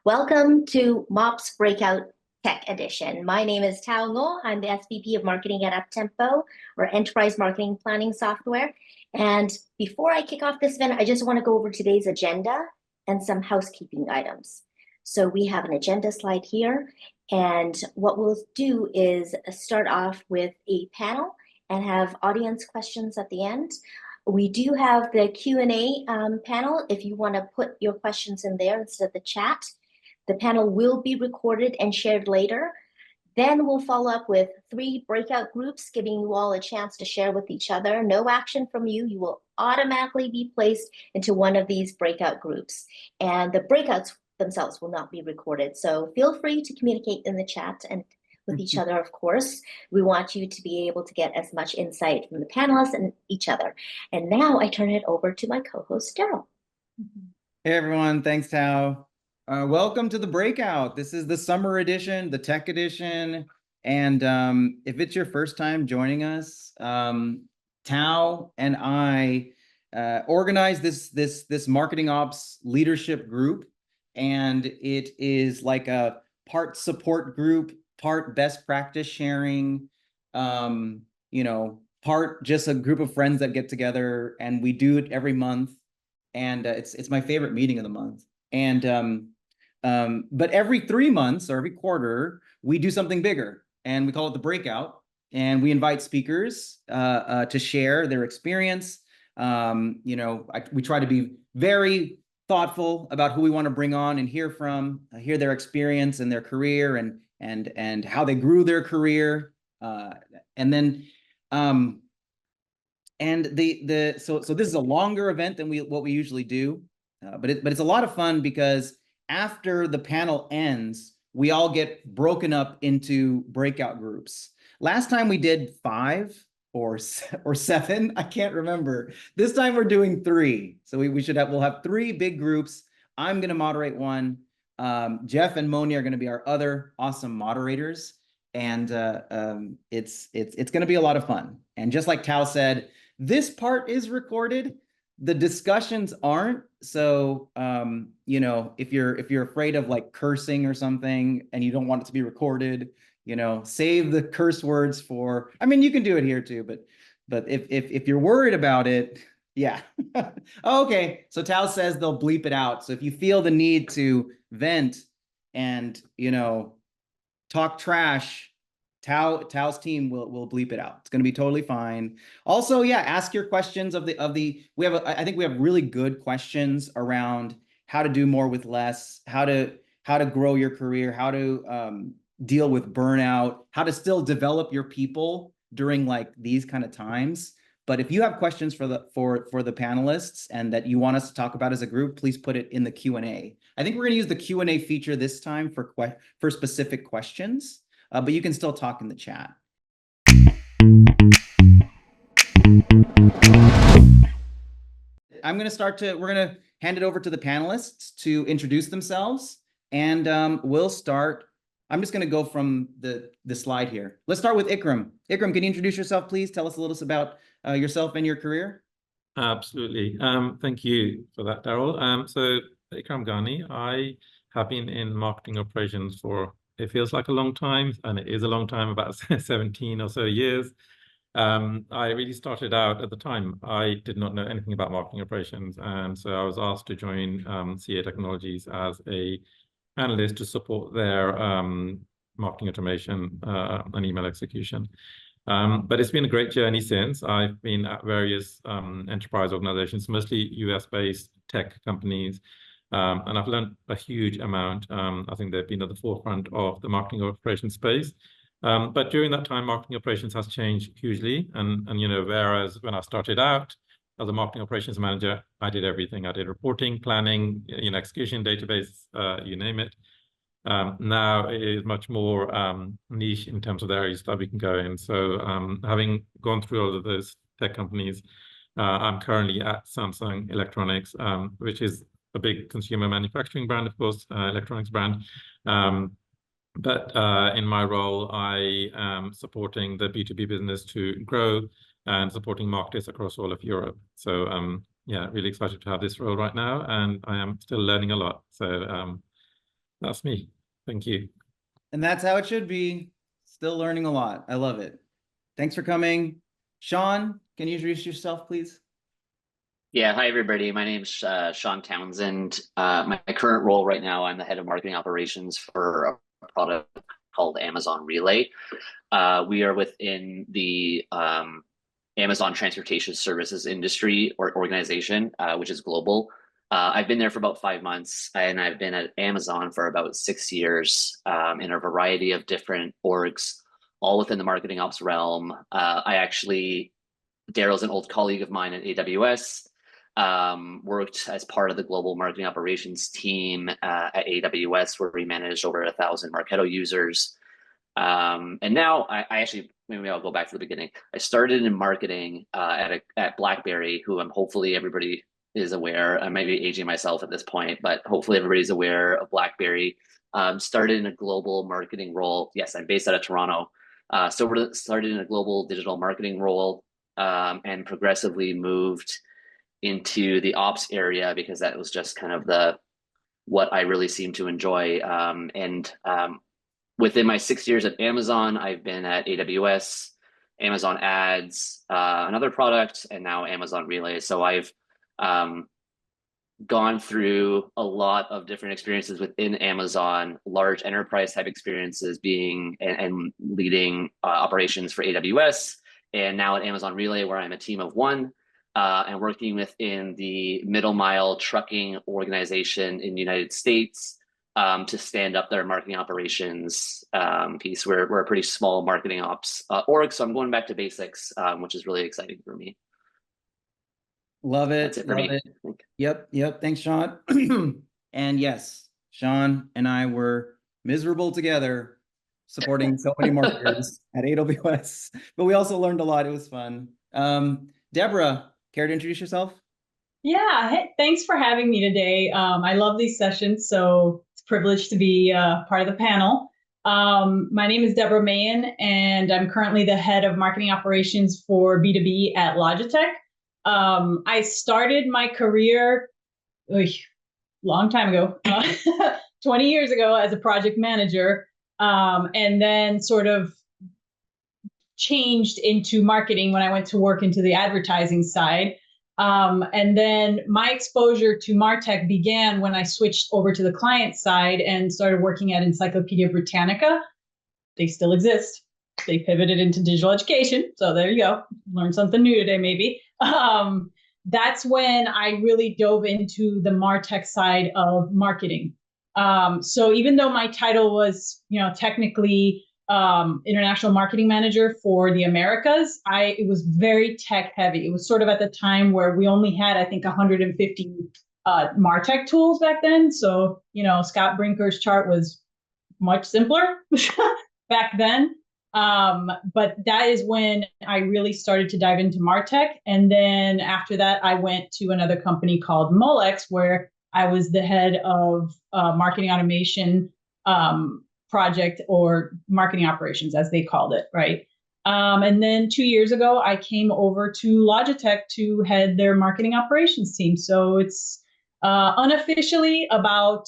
Welcome to MOPS Breakout Tech Edition. My name is Tao Ngo. I'm the SVP of Marketing at Uptempo, or Enterprise Marketing Planning Software. And before I kick off this event, I just want to go over today's agenda and some housekeeping items. So we have an agenda slide here. And what we'll do is start off with a panel and have audience questions at the end. We do have the Q&A panel if you want to put your questions in there instead of the chat. The panel will be recorded and shared later. Then we'll follow up with 3 breakout groups, giving you all a chance to share with each other. No action from you. You will automatically be placed into one of these breakout groups. And the breakouts themselves will not be recorded. So feel free to communicate in the chat and with each other, of course. We want you to be able to get as much insight from the panelists and each other. And now I turn it over to my co-host, Daryl. Hey, everyone. Thanks, Tao. Welcome to the Breakout. This is the summer edition, the tech edition. And if it's your first time joining us, Tao and I organized this marketing ops leadership group. And it is like a part support group, part best practice sharing, part just a group of friends that get together, and we do it every month. And it's my favorite meeting of the month. And but every 3 months or every quarter, we do something bigger, and we call it the Breakout. And we invite speakers to share their experience. We try to be very thoughtful about who we want to bring on and hear from, hear their experience and their career and how they grew their career. And then so this is a longer event than what we usually do, but it's a lot of fun because after the panel ends, we all get broken up into breakout groups. Last time we did 5 or 7, I can't remember. This time we're doing 3, so we'll have 3 big groups. I'm going to moderate one. Jeff and Moni are going to be our other awesome moderators, and it's going to be a lot of fun. And just like Tao said, this part is recorded. The discussions aren't. So, if you're afraid of like cursing or something and you don't want it to be recorded, save the curse words for, I mean, you can do it here too, but if you're worried about it, yeah. Okay. So Tao says they'll bleep it out. So if you feel the need to vent and, talk trash, Tao's team will bleep it out. It's going to be totally fine. Also, yeah, ask your questions I think we have really good questions around how to do more with less, how to grow your career, how to deal with burnout, how to still develop your people during like these kind of times. But if you have questions for the panelists and that you want us to talk about as a group, please put it in the Q&A. I think we're going to use the Q&A feature this time for specific questions. But you can still talk in the chat. We're going to hand it over to the panelists to introduce themselves. And we'll start. I'm just going to go from the slide here. Let's start with Ikram. Ikram, can you introduce yourself, please? Tell us a little about yourself and your career. Absolutely. Thank you for that, Daryl. So Ikram Ghani, I have been in marketing operations for, it feels like a long time, and it is a long time, about 17 or so years. I really started out at the time. I did not know anything about marketing operations, and so I was asked to join CA Technologies as a analyst to support their marketing automation and email execution. But it's been a great journey since. I've been at various enterprise organizations, mostly US-based tech companies. And I've learned a huge amount. I think they've been at the forefront of the marketing operations space. But during that time, marketing operations has changed hugely. And whereas when I started out as a marketing operations manager, I did everything. I did reporting, planning, execution, database, you name it. Now it is much more niche in terms of the areas that we can go in. So having gone through all of those tech companies, I'm currently at Samsung Electronics, which is a big consumer manufacturing brand, of course, electronics brand. But in my role, I am supporting the B2B business to grow and supporting marketers across all of Europe. So yeah, really excited to have this role right now, and I am still learning a lot. So That's me. Thank you. And that's how it should be. Still learning a lot. I love it. Thanks for coming. Sean, can you introduce yourself, please? Yeah, hi everybody. My name's Sean Townsend. My current role right now, I'm the head of marketing operations for a product called Amazon Relay. We are within the Amazon Transportation Services industry or organization, which is global. I've been there for about 5 months, and I've been at Amazon for about 6 years in a variety of different orgs, all within the marketing ops realm. Daryl's an old colleague of mine at AWS. Worked as part of the global marketing operations team at AWS, where we managed over 1,000 Marketo users. And now maybe I'll go back to the beginning. I started in marketing at BlackBerry, who hopefully everybody is aware. I might be aging myself at this point, but hopefully everybody's aware of BlackBerry. Started in a global marketing role. Yes, I'm based out of Toronto. Started in a global digital marketing role and progressively moved into the ops area because that was just kind of what I really seemed to enjoy. Within my 6 years at Amazon, I've been at AWS, Amazon Ads, another product, and now Amazon Relay. So I've gone through a lot of different experiences within Amazon, large enterprise type experiences and leading operations for AWS, and now at Amazon Relay, where I'm a team of one. And working within the middle mile trucking organization in the United States to stand up their marketing operations piece. We're a pretty small marketing ops org, so I'm going back to basics, which is really exciting for me. Love it. That's it for me. Yep. Thanks, Sean. And yes, Sean and I were miserable together supporting so many marketers at AWS, but we also learned a lot. It was fun. Deborah, care to introduce yourself? Yeah, hey, thanks for having me today. I love these sessions, so it's a privilege to be part of the panel. My name is Deborah Mayen, and I'm currently the head of marketing operations for B2B at Logitech. I started my career a long time ago, 20 years ago, as a project manager, and then sort of changed into marketing when I went to work into the advertising side. And then my exposure to MarTech began when I switched over to the client side and started working at Encyclopedia Britannica. They still exist. They pivoted into digital education. So there you go. Learned something new today, maybe. That's when I really dove into the MarTech side of marketing. So even though my title was, technically international marketing manager for the Americas, it was very tech heavy. It was sort of at the time where we only had, I think, 150 MarTech tools back then. So, Scott Brinker's chart was much simpler back then. But that is when I really started to dive into MarTech. And then after that, I went to another company called Molex, where I was the head of marketing automation project, or marketing operations, as they called it, right? And then 2 years ago, I came over to Logitech to head their marketing operations team. So it's unofficially about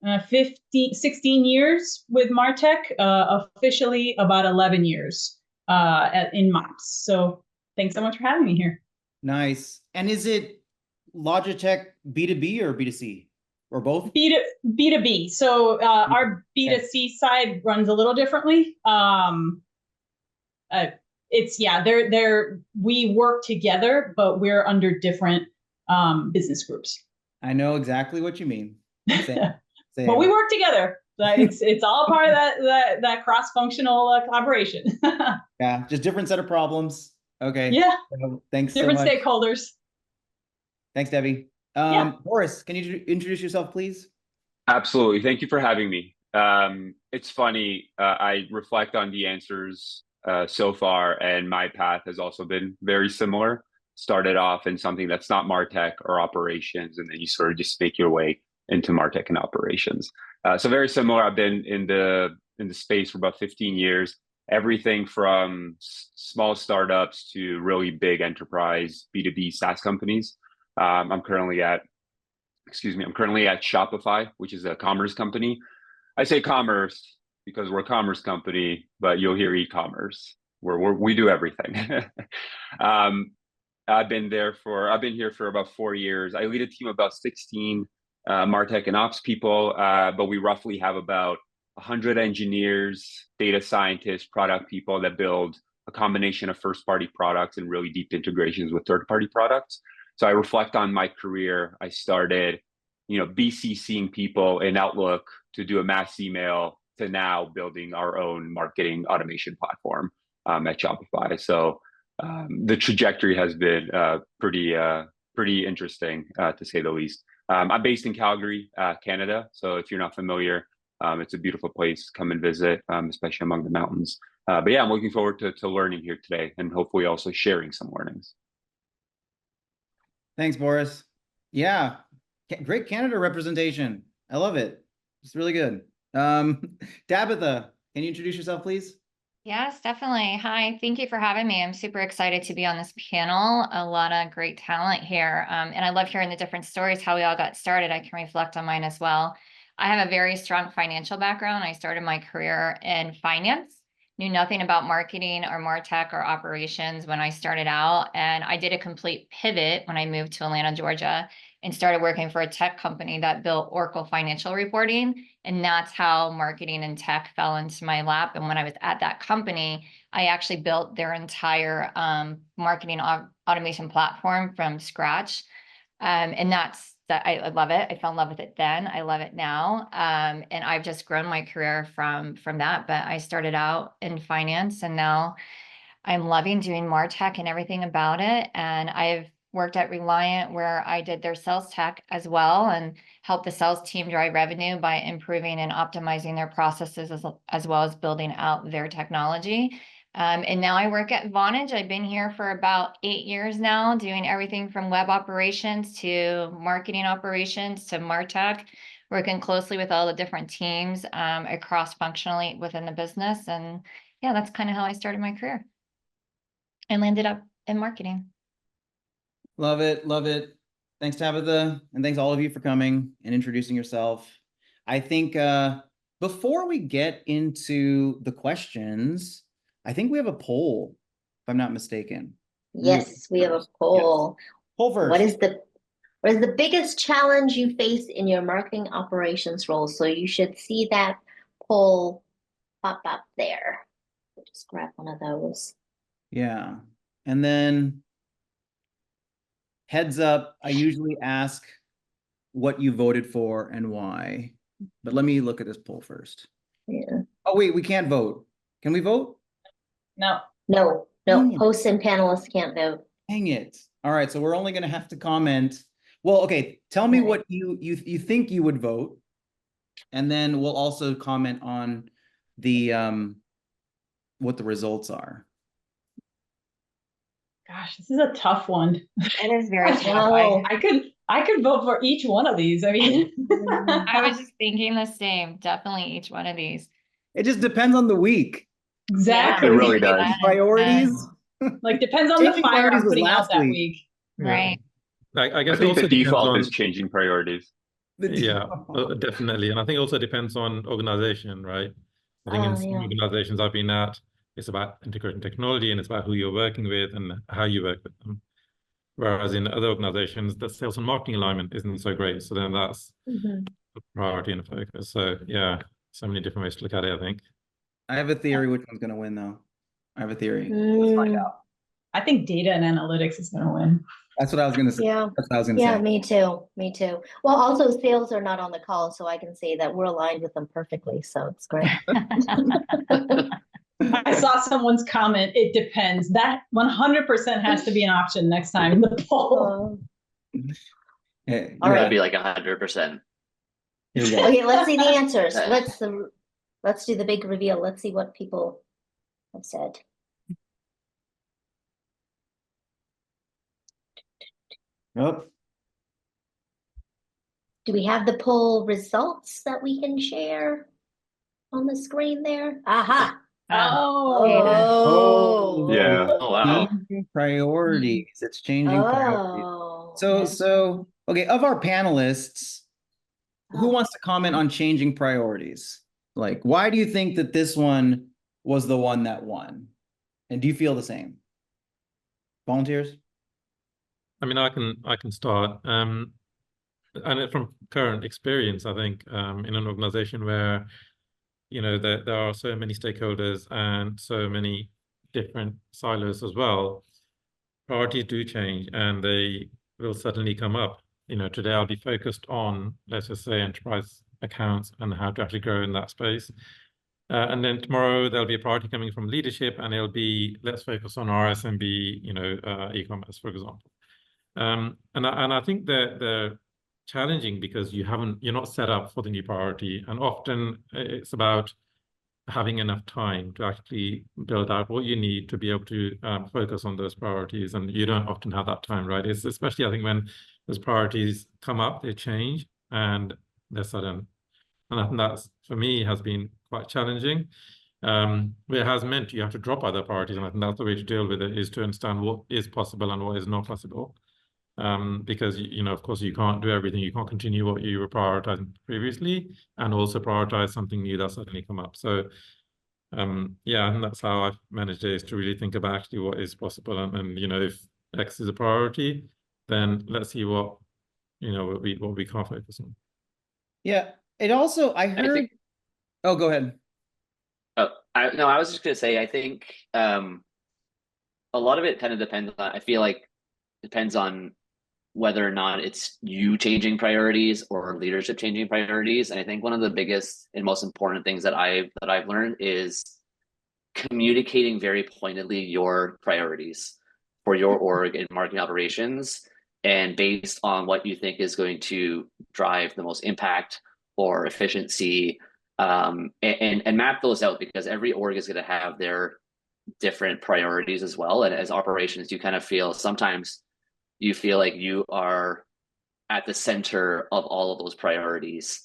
16 years with MarTech, officially about 11 years in MOPS. So thanks so much for having me here. Nice. And is it Logitech B2B or B2C? Or both? B2B. So our B2C side runs a little differently. We work together, but we're under different business groups. I know exactly what you mean. Same. But we work together. It's all part of that cross-functional collaboration. Yeah, just different set of problems. Okay. Yeah. So, thanks different so much. Stakeholders. Thanks, Debbie. Boris, can you introduce yourself, please? Absolutely. Thank you for having me. It's funny. I reflect on the answers so far, and my path has also been very similar. Started off in something that's not MarTech or operations, and then you sort of just make your way into MarTech and operations. So very similar. I've been in the space for about 15 years. Everything from small startups to really big enterprise B2B SaaS companies. I'm currently at Shopify, which is a commerce company. I say commerce because we're a commerce company, but you'll hear e-commerce. We do everything. I've been here for about 4 years. I lead a team of about 16 MarTech and Ops people, but we roughly have about 100 engineers, data scientists, product people that build a combination of first-party products and really deep integrations with third-party products. So I reflect on my career. I started, BCCing people in Outlook to do a mass email to now building our own marketing automation platform at Shopify. So the trajectory has been pretty interesting, to say the least. I'm based in Calgary, Canada. So if you're not familiar, it's a beautiful place. Come and visit, especially among the mountains. But yeah, I'm looking forward to learning here today and hopefully also sharing some learnings. Thanks, Boris. Yeah, great Canada representation. I love it. It's really good. Tabitha, can you introduce yourself, please? Yes, definitely. Hi, thank you for having me. I'm super excited to be on this panel. A lot of great talent here. And I love hearing the different stories, how we all got started. I can reflect on mine as well. I have a very strong financial background. I started my career in finance, knew nothing about marketing or MarTech or operations when I started out. And I did a complete pivot when I moved to Atlanta, Georgia, and started working for a tech company that built Oracle financial reporting. And that's how marketing and tech fell into my lap. And when I was at that company, I actually built their entire marketing automation platform from scratch. And I love it. I fell in love with it then. I love it now. And I've just grown my career from that. But I started out in finance and now I'm loving doing MarTech and everything about it. And I've worked at Reliant where I did their sales tech as well and helped the sales team drive revenue by improving and optimizing their processes as well as building out their technology. And now I work at Vonage. I've been here for about 8 years now, doing everything from web operations to marketing operations to MarTech, working closely with all the different teams across functionally within the business. And yeah, that's kind of how I started my career and landed up in marketing. Love it. Love it. Thanks, Tabitha. And thanks all of you for coming and introducing yourself. I think before we get into the questions, I think we have a poll, if I'm not mistaken. Yes, we have a poll. Yes. Poll first. What is the biggest challenge you face in your marketing operations role? So you should see that poll pop up there. Just grab one of those. Yeah. And then heads up, I usually ask what you voted for and why. But let me look at this poll first. Yeah. Oh, wait, we can't vote. Can we vote? No. No, Dang it. hosts and panelists can't vote. Dang it. All right, so we're only going to have to comment. Well, okay, tell me what you think you would vote. And then we'll also comment on the what the results are. Gosh, this is a tough one. It is very tough. No. I could vote for each one of these. I mean, I was just thinking the same. Definitely each one of these. It just depends on the week. exactly. It really does. Priorities. Like depends on the Changing fire priorities I'm was putting out last that week. week. Right. I I guess it think also the depends default on, is changing priorities. yeah, definitely. And I think it also depends on organization, right? I think in some yeah. organizations I've been at, it's about integrating technology and it's about who you're working with and how you work with them. Whereas in other organizations, the sales and marketing alignment isn't so great. So then that's Mhm. a priority and a focus. So yeah, so many different ways to look at it, I think. I have a theory which one's going to win, though. I have a theory. Let's find Mm, out. I think data and analytics is going to win. That's what I was going to say. yeah. That's what I was going to Yeah, say. me too. Me too. Well, also sales are not on the call, so I can say that we're aligned with them perfectly. So it's great. I saw someone's comment. It depends. That 100% has to be an option next time in the poll. Hey, All you right. That'd be like 100%. Here we go. Okay, let's see the answers. Let's do the big reveal. Let's see what people have said. Nope. Do we have the poll results that we can share on the screen there? Aha. Oh. Yeah. Oh, wow. Changing priorities. It's changing priorities. Oh. So okay, of our panelists, who wants to comment on changing priorities? Like, why do you think that this one was the one that won? And do you feel the same? Volunteers? I mean, I can start. And from current experience, I think in an organization where, you know, there are so many stakeholders and so many different silos as well, priorities do change and they will suddenly come up. You know, today I'll be focused on, let's just say, enterprise accounts and how to actually grow in that space. And then tomorrow there'll be a priority coming from leadership, and it'll be, let's focus on our SMB, you know, e-commerce, for example. And I think they're challenging because you're not set up for the new priority, and often it's about having enough time to actually build out what you need to be able to focus on those priorities, and you don't often have that time, right? It's especially, I think, when those priorities come up, they change and they're sudden, and I think that's, for me, has been quite challenging. It has meant you have to drop other priorities, and I think that's the way to deal with it, is to understand what is possible and what is not possible. Because, you know, of course, you can't do everything. You can't continue what you were prioritizing previously and also prioritize something new that's suddenly come up. So, yeah, and that's how I've managed it, is to really think about actually what is possible. And you know, if X is a priority, then let's see what, you know, what we can't focus on. Yeah. It also, I heard. Oh, go ahead. I was just gonna say, I think a lot of it kind of depends on, I feel like depends on whether or not it's you changing priorities or leadership changing priorities. And I think one of the biggest and most important things that I've learned is communicating very pointedly your priorities for your org and marketing operations, and based on what you think is going to drive the most impact or efficiency, and map those out, because every org is going to have their different priorities as well. And as operations, you kind of feel, sometimes you feel like you are at the center of all of those priorities.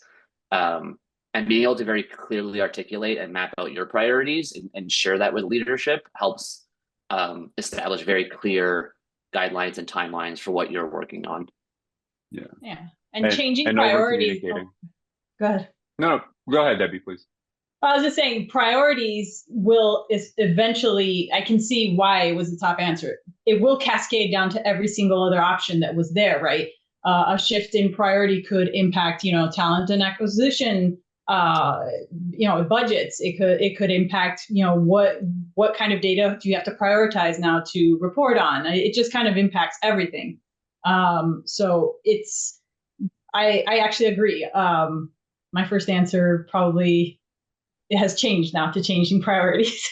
And being able to very clearly articulate and map out your priorities and share that with leadership helps establish very clear guidelines and timelines for what you're working on. Yeah. And changing priorities. Oh, go ahead. No, go ahead, Debbie, please. I was just saying, priorities is eventually, I can see why it was the top answer. It will cascade down to every single other option that was there, right? A shift in priority could impact, you know, talent and acquisition, you know, budgets. It could impact, you know, what kind of data do you have to prioritize now to report on? It just kind of impacts everything. So I actually agree. My first answer probably, it has changed now to changing priorities.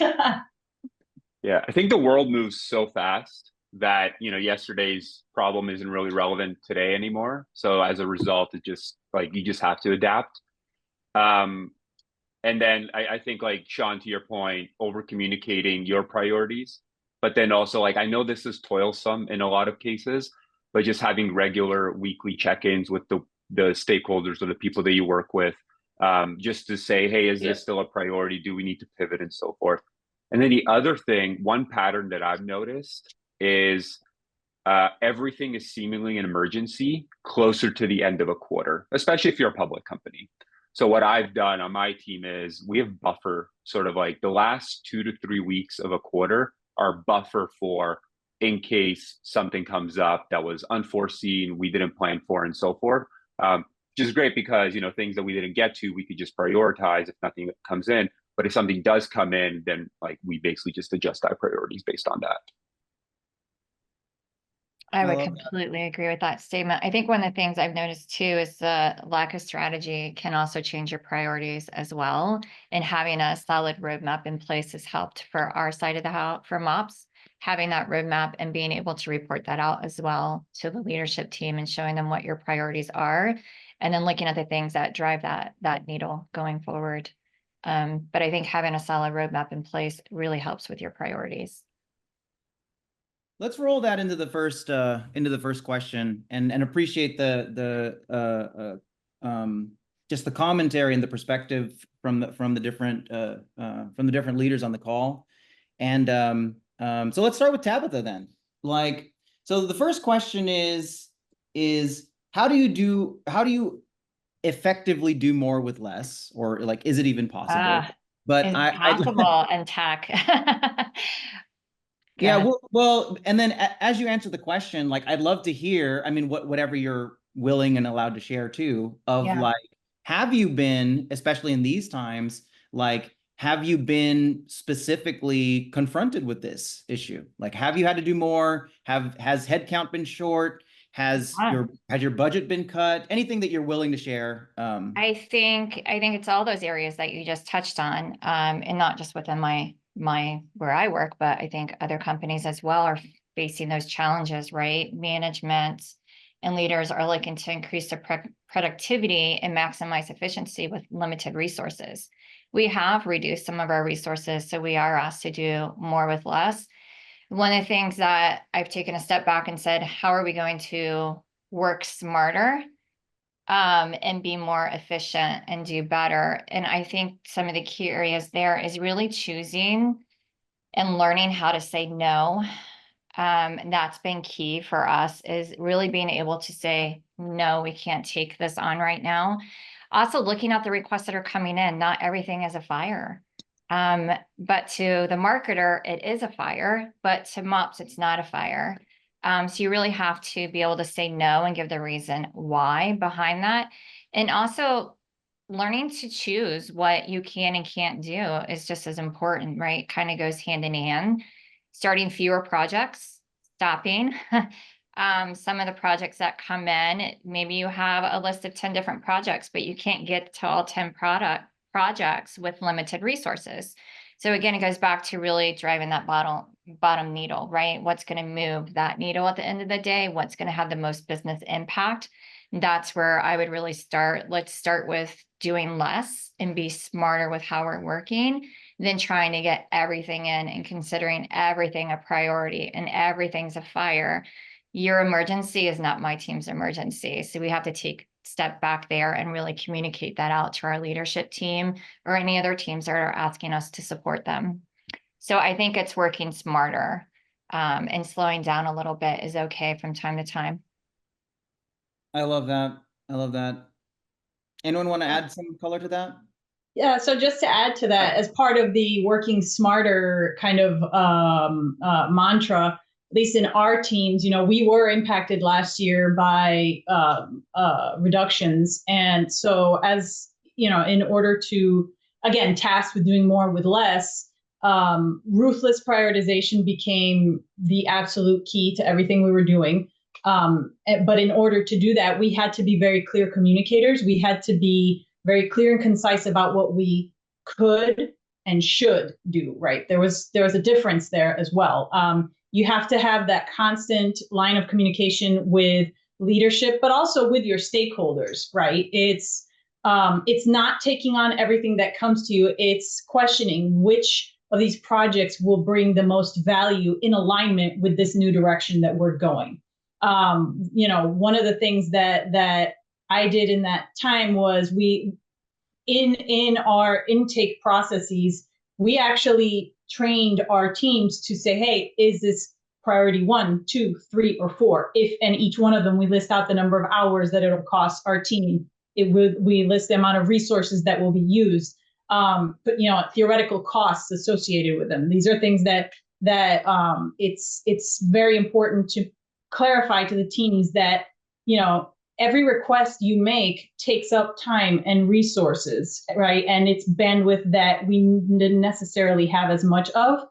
Yeah, I think the world moves so fast that, you know, yesterday's problem isn't really relevant today anymore. So as a result, it just, like, you just have to adapt. And then I think, like, Sean, to your point, over communicating your priorities, but then also, like, I know this is toilsome in a lot of cases, but just having regular weekly check-ins with the stakeholders or the people that you work with, just to say, hey, is this still a priority? Do we need to pivot, and so forth? And then the other thing, one pattern that I've noticed is everything is seemingly an emergency closer to the end of a quarter, especially if you're a public company. So what I've done on my team is we have buffer, sort of like the last 2 to 3 weeks of a quarter are buffer for in case something comes up that was unforeseen, we didn't plan for, and so forth. Which is great because, you know, things that we didn't get to, we could just prioritize if nothing comes in. But if something does come in, then, like, we basically just adjust our priorities based on that. I would completely agree with that statement. I think one of the things I've noticed too is the lack of strategy can also change your priorities as well. And having a solid roadmap in place has helped for our side of the house, for MOPS, having that roadmap and being able to report that out as well to the leadership team and showing them what your priorities are, and then looking at the things that drive that needle going forward. But I think having a solid roadmap in place really helps with your priorities. Let's roll that into the first question, and appreciate the just the commentary and the perspective from the different leaders on the call. And so let's start with Tabitha then. Like, so the first question is how do you effectively do more with less, or like, is it even possible? Ah, But impossible in tech. yeah, Good. well, and then as you answer the question, like, I'd love to hear, I mean, whatever you're willing and allowed to share too, of Yeah. like, have you been, especially in these times, like, have you been specifically confronted with this issue? Like, have you had to do more? Has headcount been short? Has Yeah. your budget been cut? Anything that you're willing to share? I think it's all those areas that you just touched on, and not just within my where I work, but I think other companies as well are facing those challenges, right? Management and leaders are looking to increase their productivity and maximize efficiency with limited resources. We have reduced some of our resources, so we are asked to do more with less. One of the things that I've taken a step back and said, how are we going to work smarter, and be more efficient and do better? And I think some of the key areas there is really choosing and learning how to say no. And that's been key for us, is really being able to say, no, we can't take this on right now. Also looking at the requests that are coming in, not everything is a fire. But to the marketer, it is a fire, but to MOPS, it's not a fire. So you really have to be able to say no and give the reason why behind that. And also learning to choose what you can and can't do is just as important, right? Kind of goes hand in hand. Starting fewer projects, stopping. Some of the projects that come in, maybe you have a list of 10 different projects, but you can't get to all 10 projects with limited resources. So again, it goes back to really driving that bottom needle, right? What's going to move that needle at the end of the day? What's going to have the most business impact? That's where I would really start. Let's start with doing less and be smarter with how we're working than trying to get everything in and considering everything a priority and everything's a fire. Your emergency is not my team's emergency. So we have to take a step back there and really communicate that out to our leadership team or any other teams that are asking us to support them. So I think it's working smarter, and slowing down a little bit is okay from time to time. I love that. I love that. Anyone want to add some color to that? Yeah, so just to add to that, as part of the working smarter kind of mantra, at least in our teams, we were impacted last year by reductions. And so as, in order to, again, tasked with doing more with less, ruthless prioritization became the absolute key to everything we were doing. But in order to do that, we had to be very clear communicators. We had to be very clear and concise about what we could and should do, right? There was a difference there as well. You have to have that constant line of communication with leadership, but also with your stakeholders, right? It's not taking on everything that comes to you. It's questioning which of these projects will bring the most value in alignment with this new direction that we're going. One of the things that I did in that time was in our intake processes, we actually trained our teams to say, hey, is this priority 1, 2, 3, or 4? And each one of them, we list out the number of hours that it'll cost our team. We list the amount of resources that will be used, but theoretical costs associated with them. These are things that it's very important to clarify to the teams that, every request you make takes up time and resources, right? And it's bandwidth that we didn't necessarily have as much of.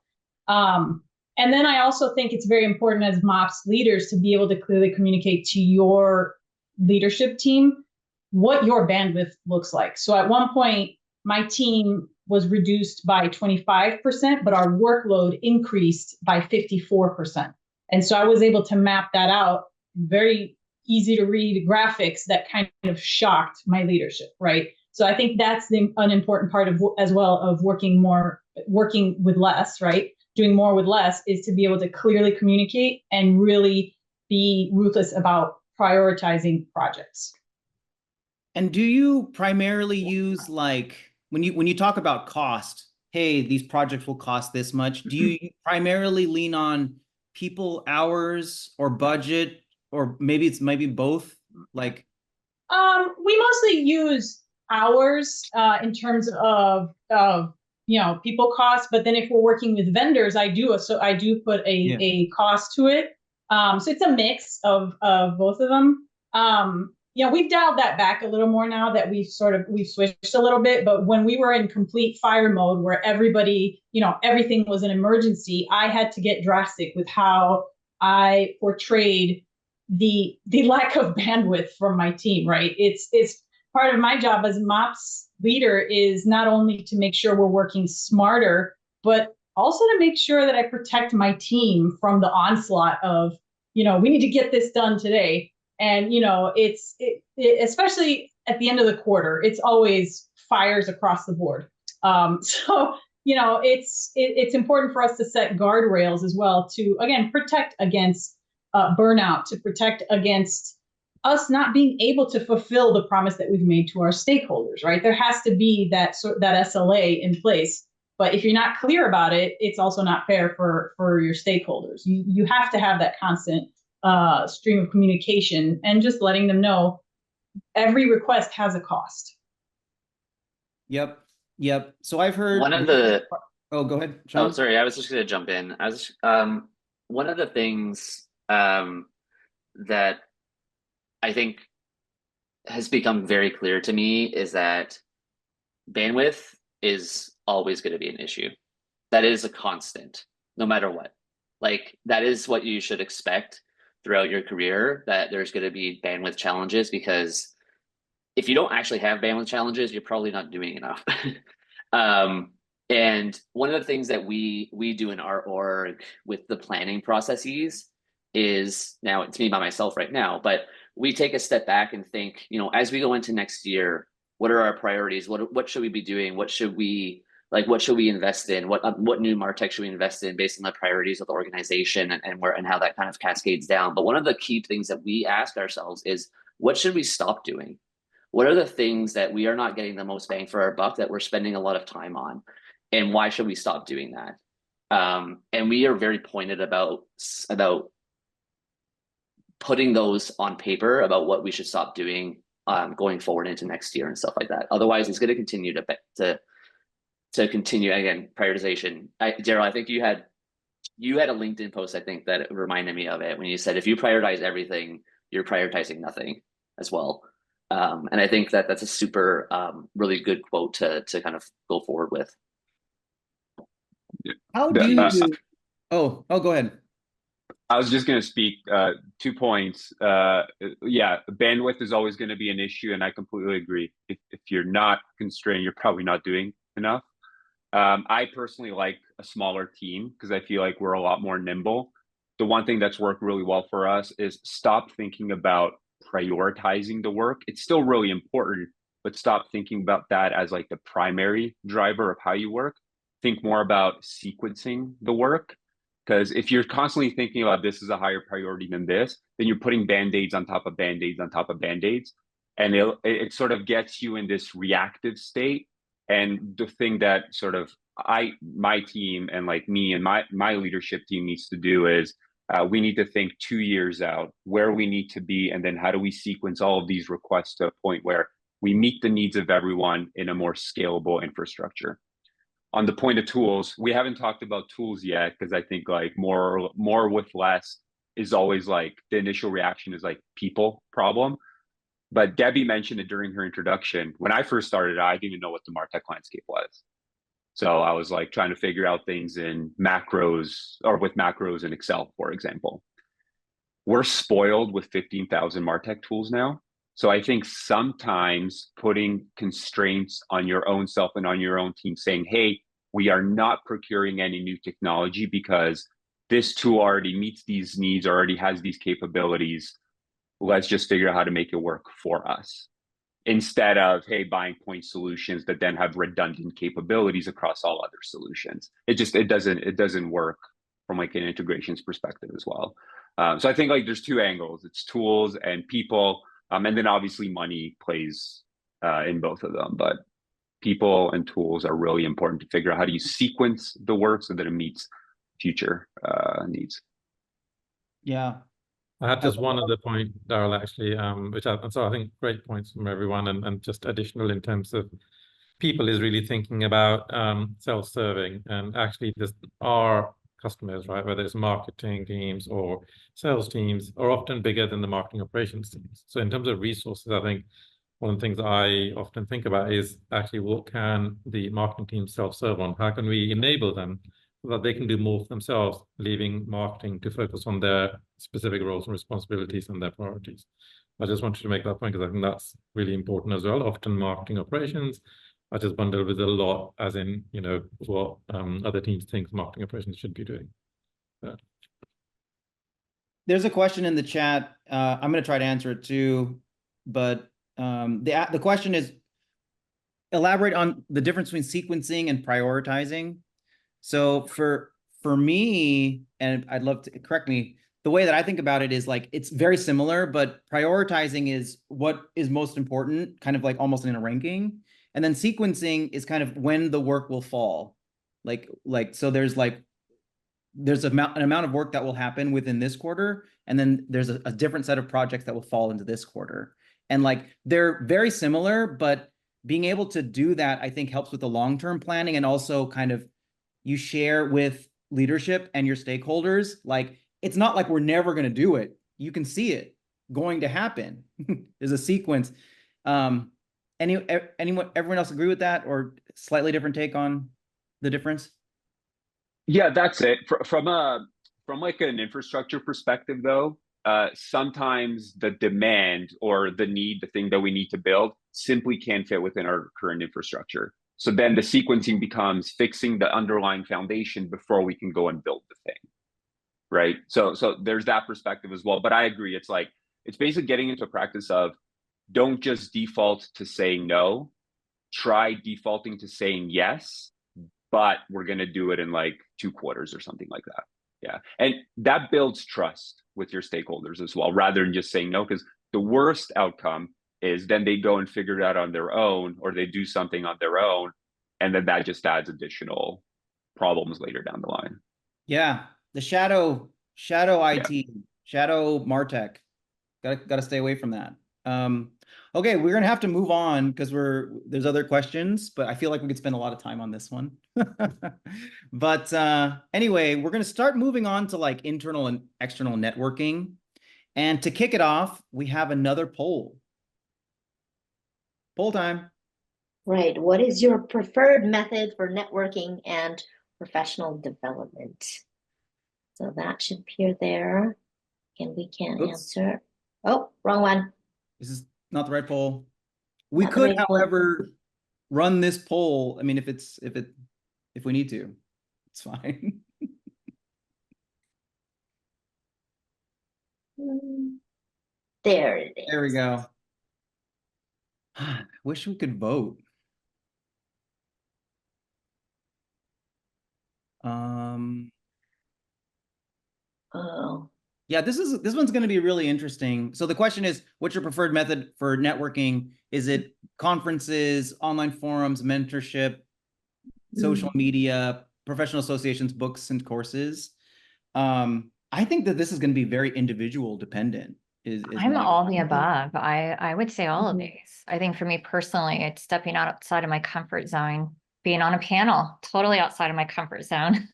And then I also think it's very important as MOPS leaders to be able to clearly communicate to your leadership team what your bandwidth looks like. So at one point, my team was reduced by 25%, but our workload increased by 54%. And so I was able to map that out, very easy to read graphics that kind of shocked my leadership, right? So I think that's an important part of as well of working with less, right? Doing more with less is to be able to clearly communicate and really be ruthless about prioritizing projects. And do you primarily use, like, when you talk about cost, hey, these projects will cost this much, do you primarily lean on people hours or budget, or maybe both? Like, We mostly use hours in terms of people costs, but then if we're working with vendors, I do put a cost to it. So it's a mix of both of them. We've dialed that back a little more now that we've switched a little bit. But when we were in complete fire mode where everybody, everything was an emergency, I had to get drastic with how I portrayed the lack of bandwidth from my team, right? It's part of my job as MOPS leader is not only to make sure we're working smarter, but also to make sure that I protect my team from the onslaught of, we need to get this done today. And, especially at the end of the quarter, it's always fires across the board. It's important for us to set guardrails as well to, again, protect against burnout, to protect against us not being able to fulfill the promise that we've made to our stakeholders, right? There has to be that SLA in place. But if you're not clear about it, it's also not fair for your stakeholders. You have to have that constant stream of communication and just letting them know every request has a cost. Yep. So I've heard one of the. Oh, go ahead, Sean. Oh, sorry. I was just going to jump in. One of the things that I think has become very clear to me is that bandwidth is always going to be an issue. That is a constant, no matter what. Like, that is what you should expect throughout your career, that there's going to be bandwidth challenges, because if you don't actually have bandwidth challenges, you're probably not doing enough. And one of the things that we do in our org with the planning processes is, now it's me by myself right now, but we take a step back and think, as we go into next year, what are our priorities? What should we be doing? What should we invest in? What new MarTech should we invest in based on the priorities of the organization and how that kind of cascades down? But one of the key things that we ask ourselves is, what should we stop doing? What are the things that we are not getting the most bang for our buck, that we're spending a lot of time on? And why should we stop doing that? And we are very pointed about putting those on paper about what we should stop doing going forward into next year and stuff like that. Otherwise, it's going to continue to continue, again, prioritization. Daryl, I think you had a LinkedIn post, I think, that reminded me of it, when you said, if you prioritize everything, you're prioritizing nothing as well. And I think that's a super really good quote to kind of go forward with. How do you go ahead. I was just going to speak 2 points. Bandwidth is always going to be an issue, and I completely agree. If you're not constrained, you're probably not doing enough. I personally like a smaller team because I feel like we're a lot more nimble. The one thing that's worked really well for us is stop thinking about prioritizing the work. It's still really important, but stop thinking about that as like the primary driver of how you work. Think more about sequencing the work. Because if you're constantly thinking about this is a higher priority than this, then you're putting Band-Aids on top of Band-Aids on top of Band-Aids. And it sort of gets you in this reactive state. And the thing that sort of my team and like me and my leadership team needs to do is we need to think 2 years out where we need to be. And then how do we sequence all of these requests to a point where we meet the needs of everyone in a more scalable infrastructure. On the point of tools, we haven't talked about tools yet, because I think like more with less is always like the initial reaction is like people problem. But Debbie mentioned it during her introduction. When I first started, I didn't even know what the MarTech landscape was. So I was like trying to figure out things in macros or with macros in Excel, for example. We're spoiled with 15,000 MarTech tools now. So I think sometimes putting constraints on your own self and on your own team, saying, hey, we are not procuring any new technology because this tool already meets these needs, already has these capabilities. Let's just figure out how to make it work for us. Instead of, hey, buying point solutions that then have redundant capabilities across all other solutions. It doesn't work from like an integrations perspective as well. So I think like there's two angles. It's tools and people. And then obviously money plays in both of them, but people and tools are really important to figure out how do you sequence the work so that it meets future needs. Yeah. I had just one other point, Daryl, actually, so I think great points from everyone, and just additional in terms of people is really thinking about self-serving, and actually this our customers, right, whether it's marketing teams or sales teams, are often bigger than the marketing operations teams. So in terms of resources, I think one of the things I often think about is actually what can the marketing team self-serve on? How can we enable them so that they can do more for themselves, leaving marketing to focus on their specific roles and responsibilities and their priorities? I just wanted to make that point because I think that's really important as well. Often marketing operations are just bundled with a lot, as in, you know, what other teams think marketing operations should be doing. But... There's a question in the chat. I'm going to try to answer it too, but the question is, elaborate on the difference between sequencing and prioritizing. So for me, and I'd love to correct me, the way that I think about it is like, it's very similar, but prioritizing is what is most important, kind of like almost in a ranking. And then sequencing is kind of when the work will fall. So there's an amount of work that will happen within this quarter. And then there's a different set of projects that will fall into this quarter. And like, they're very similar, but being able to do that, I think, helps with the long-term planning. And also kind of, you share with leadership and your stakeholders, like, it's not like we're never going to do it. You can see it going to happen. There's a sequence. Everyone else agree with that, or slightly different take on the difference? Yeah, that's it. From like an infrastructure perspective, though, sometimes the demand or the need, the thing that we need to build, simply can't fit within our current infrastructure. So then the sequencing becomes fixing the underlying foundation before we can go and build the thing, right? So there's that perspective as well. But I agree. It's like, it's basically getting into a practice of, don't just default to saying no, try defaulting to saying yes, but we're going to do it in like 2 quarters or something like that. Yeah. And that builds trust with your stakeholders as well, rather than just saying no, because the worst outcome is then they go and figure it out on their own, or they do something on their own. And then that just adds additional problems later down the line. Yeah. The shadow IT, shadow MarTech, got to stay away from that. Okay, we're gonna have to move on because there's other questions, but I feel like we could spend a lot of time on this one. But anyway, we're gonna start moving on to like internal and external networking. And to kick it off, we have another poll. Poll time. Right. What is your preferred method for networking and professional development? So that should appear there. And we can't answer. Oh, wrong one. This is not the right poll. We could, however, run this poll. I mean, if we need to, it's fine. There it is. There we go. Wish we could vote. Oh. Yeah, this one's going to be really interesting. So the question is, what's your preferred method for networking? Is it conferences, online forums, mentorship, social media, professional associations, books, and courses? I think that this is going to be very individual dependent. I'm all the above. I would say all of these. I think for me personally, it's stepping outside of my comfort zone, being on a panel, totally outside of my comfort zone,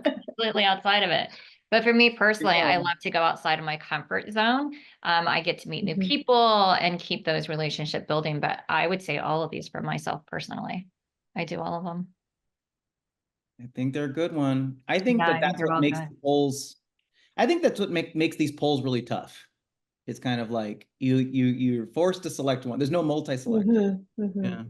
completely outside of it. But for me personally, I love to go outside of my comfort zone. I get to meet new people and keep those relationship building. But I would say all of these for myself personally. I do all of them. I think they're a good one. I think that's what makes the polls. I think that's what makes these polls really tough. It's kind of like you're forced to select one. There's no multi-select. Yeah.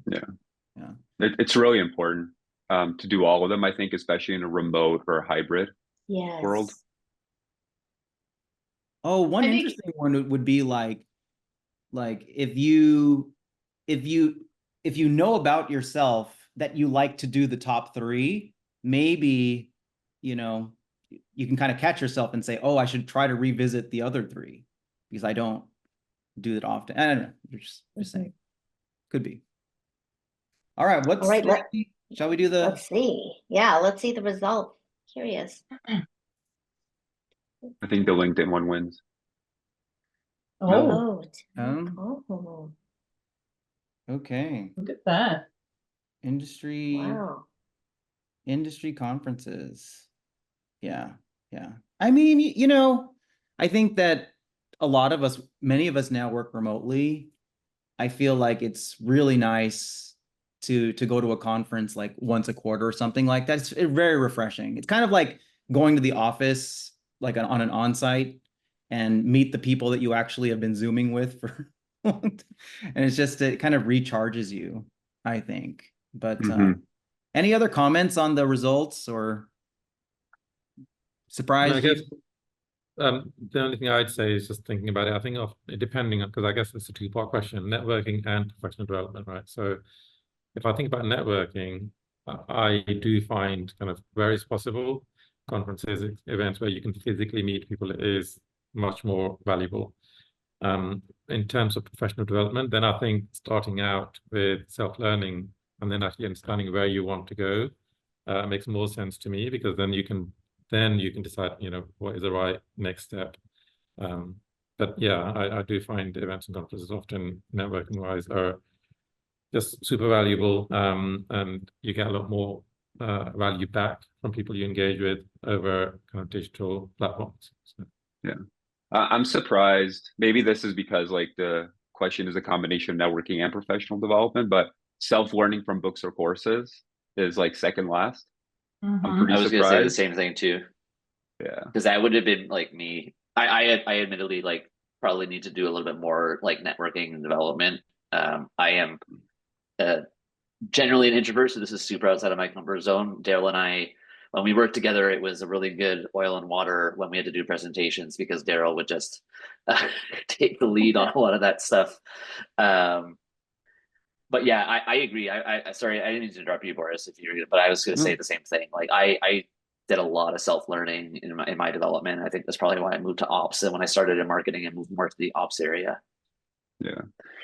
It's really important to do all of them. I think, especially in a remote or a hybrid world. Oh, one interesting one would be like if you know about yourself that you like to do the top 3, maybe, you know, you can kind of catch yourself and say, oh, I should try to revisit the other 3 because I don't do that often. I don't know. Just saying. Could be. All right. Shall we do the? Let's see. Yeah, let's see the result. Curious. I think the LinkedIn one wins. Oh, Oh, Okay. look at that. Industry wow. conferences. Yeah. I mean, you know, I think that many of us now work remotely. I feel like it's really nice to go to a conference like once a quarter or something like that. It's very refreshing. It's kind of like going to the office, like on an on-site, and meet the people that you actually have been Zooming with for and it kind of recharges you, I think. But any other comments on the results or surprise? I guess the only thing I'd say is just thinking about it. I think depending on, because I guess it's a two-part question: networking and professional development, right? So if I think about networking, I do find kind of where it's possible, conferences, events where you can physically meet people is much more valuable. In terms of professional development, then I think starting out with self-learning and then actually understanding where you want to go makes more sense to me, because then you can decide, you know, what is the right next step. But yeah, I do find events and conferences often networking wise are just super valuable, and you get a lot more value back from people you engage with over kind of digital platforms. So. Yeah. I'm surprised. Maybe this is because like the question is a combination of networking and professional development, but self-learning from books or courses is like second last. I'm pretty I was surprised. gonna say the same thing too. Yeah. Because that would have been like me. I admittedly like probably need to do a little bit more like networking and development. I am generally an introvert, so this is super outside of my comfort zone. Daryl and I, when we worked together, it was a really good oil and water when we had to do presentations, because Daryl would just take the lead on a lot of that stuff. But yeah, I agree. I sorry, I didn't mean to interrupt you, Boris, but I was going to say the same thing. Like I did a lot of self-learning in my development. I think that's probably why I moved to ops. And when I started in marketing, I moved more to the ops area. Yeah.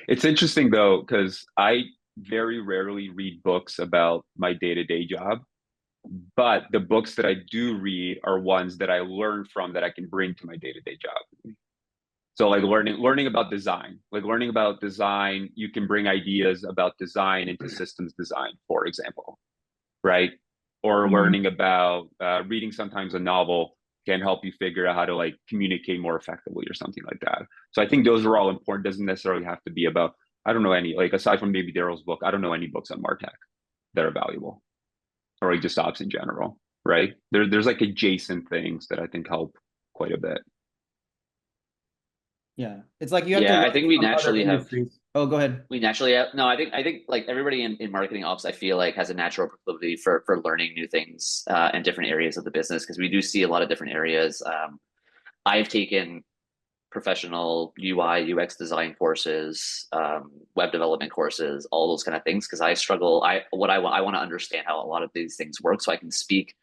It's interesting though, because I very rarely read books about my day-to-day job, but the books that I do read are ones that I learn from that I can bring to my day-to-day job. So like learning about design, you can bring ideas about design into systems design, for example, right? Or learning about reading sometimes a novel can help you figure out how to like communicate more effectively or something like that. So I think those are all important. Doesn't necessarily have to be about, I don't know any, like aside from maybe Daryl's book, I don't know any books on MarTech that are valuable, or like just ops in general, right? There's like adjacent things that I think help quite a bit. Yeah, it's like you have to. Yeah, I think we from other naturally have. industries. Oh, go ahead. We naturally have. No, I think like everybody in marketing ops, I feel like has a natural proclivity for learning new things in different areas of the business, because we do see a lot of different areas. I've taken professional UI UX design courses, web development courses, all those kind of things, because I struggle. I want to understand how a lot of these things work, so I can speak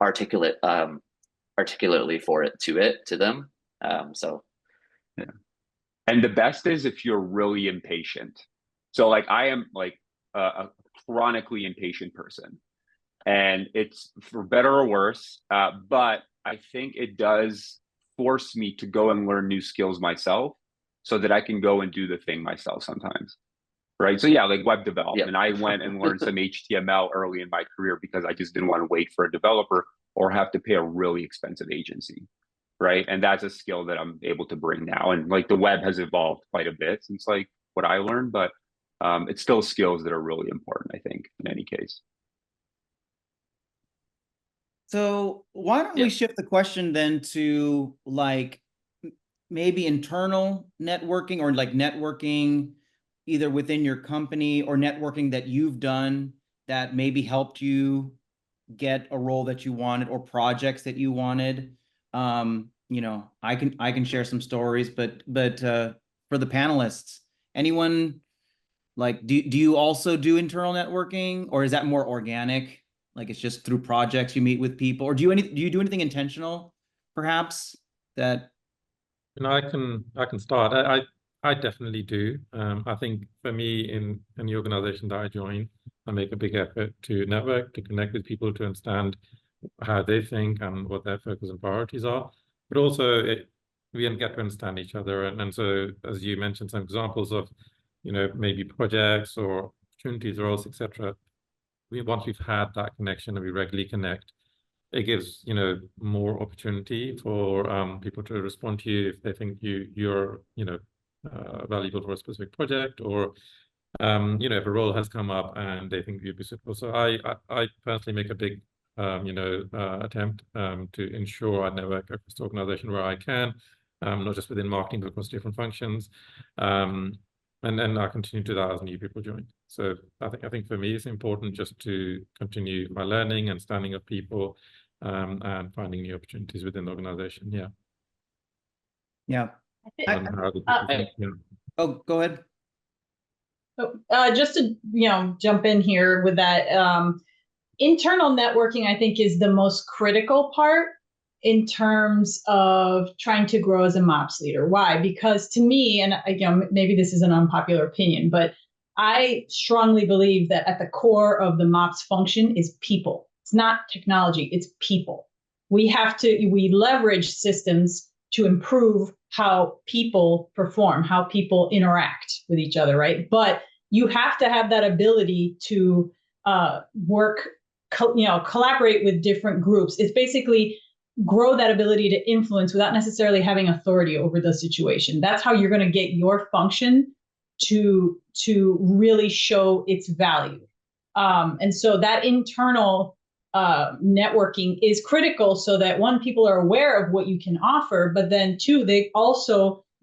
articulately to them. So yeah. And the best is if you're really impatient. So like I am like a chronically impatient person, and it's for better or worse, but I think it does force me to go and learn new skills myself so that I can go and do the thing myself sometimes. Right. So yeah, like web development. I went and learned some HTML early in my career because I just didn't want to wait for a developer or have to pay a really expensive agency. Right. And that's a skill that I'm able to bring now. And like the web has evolved quite a bit since like what I learned, but it's still skills that are really important, I think, in any case. So why don't we shift the question then to like maybe internal networking, or like networking either within your company or networking that you've done that maybe helped you get a role that you wanted or projects that you wanted. You know, I can share some stories, but for the panelists, anyone like do you also do internal networking, or is that more organic? Like it's just through projects you meet with people, or do you do anything intentional, perhaps that? You know, I can start. I definitely do. I think for me in the organization that I join, I make a big effort to network, to connect with people, to understand how they think and what their focus and priorities are. But also we get to understand each other. And so, as you mentioned, some examples of, maybe projects or opportunities, roles, etc. Once we've had that connection and we regularly connect, it gives, more opportunity for people to respond to you if they think you're, valuable for a specific project, or if a role has come up and they think you'd be suitable. So I personally make a big attempt to ensure I network across the organization where I can, not just within marketing, but across different functions. And then I continue to do that as new people join. So I think for me, it's important just to continue my learning and understanding of people, and finding new opportunities within the organization. Yeah. Yeah. Oh, go ahead. Just to jump in here with that, internal networking, I think, is the most critical part in terms of trying to grow as a MOPS leader. Why? Because to me, and again, maybe this is an unpopular opinion, but I strongly believe that at the core of the MOPS function is people. It's not technology, it's people. We leverage systems to improve how people perform, how people interact with each other, right? But you have to have that ability to collaborate with different groups. It's basically grow that ability to influence without necessarily having authority over the situation. That's how you're going to get your function to really show its value. And so that internal networking is critical, so that one, people are aware of what you can offer, but then two,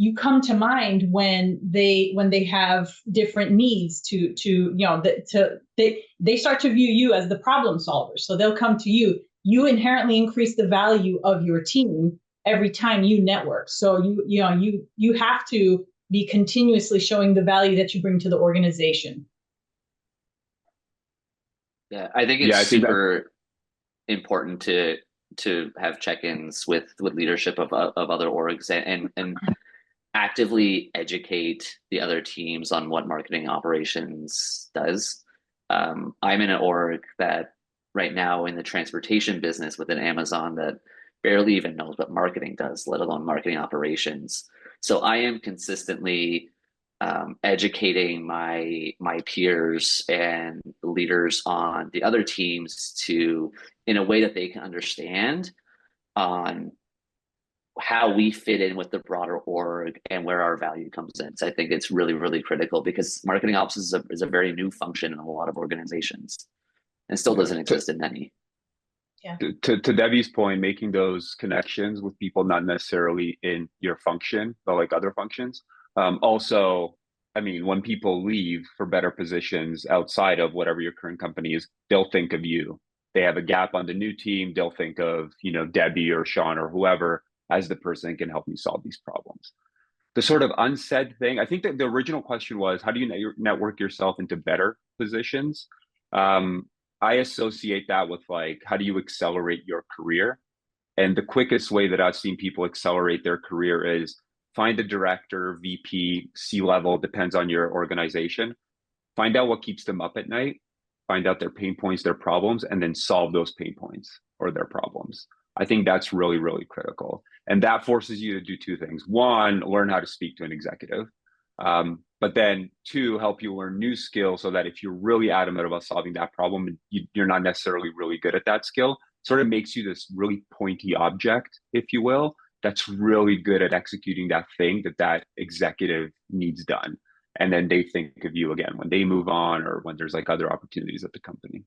you come to mind when they have different needs they start to view you as the problem solver. So they'll come to you. You inherently increase the value of your team every time you network. So you have to be continuously showing the value that you bring to the organization. Yeah, I think it's super important to have check-ins with leadership of other orgs and actively educate the other teams on what marketing operations does. I'm in an org that right now in the transportation business within Amazon that barely even knows what marketing does, let alone marketing operations. So I am consistently educating my peers and leaders on the other teams in a way that they can understand on how we fit in with the broader org and where our value comes in. So I think it's really, really critical, because marketing ops is a very new function in a lot of organizations and still doesn't exist in many. Yeah. To Debbie's point, making those connections with people not necessarily in your function, but like other functions. Also, I mean, when people leave for better positions outside of whatever your current company is, they'll think of you. They have a gap on the new team, they'll think of, Debbie or Sean or whoever as the person that can help me solve these problems. The sort of unsaid thing, I think that the original question was, how do you network yourself into better positions? I associate that with how do you accelerate your career? And the quickest way that I've seen people accelerate their career is find a director, VP, C-level, depends on your organization. Find out what keeps them up at night, find out their pain points, their problems, and then solve those pain points or their problems. I think that's really, really critical. And that forces you to do two things. One, learn how to speak to an executive. But then two, help you learn new skills so that if you're really adamant about solving that problem and you're not necessarily really good at that skill, sort of makes you this really pointy object, if you will, that's really good at executing that thing that executive needs done. And then they think of you again when they move on or when there's other opportunities at the company.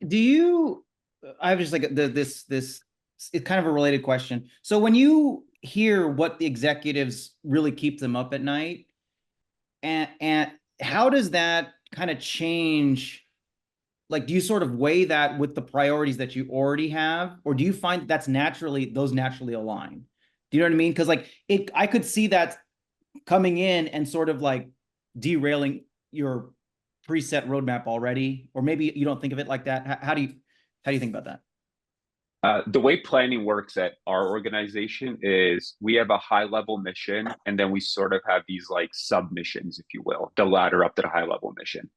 Do you, I was just this it's kind of a related question. So when you hear what the executives really keep them up at night, and how does that kind of change? Do you sort of weigh that with the priorities that you already have, or do you find those naturally align? Do you know what I mean? Because I could see that coming in and sort of derailing your preset roadmap already, or maybe you don't think of it like that. How do you think about that? The way planning works at our organization is we have a high level mission, and then we sort of have these sub missions, if you will, to ladder up to the high level mission.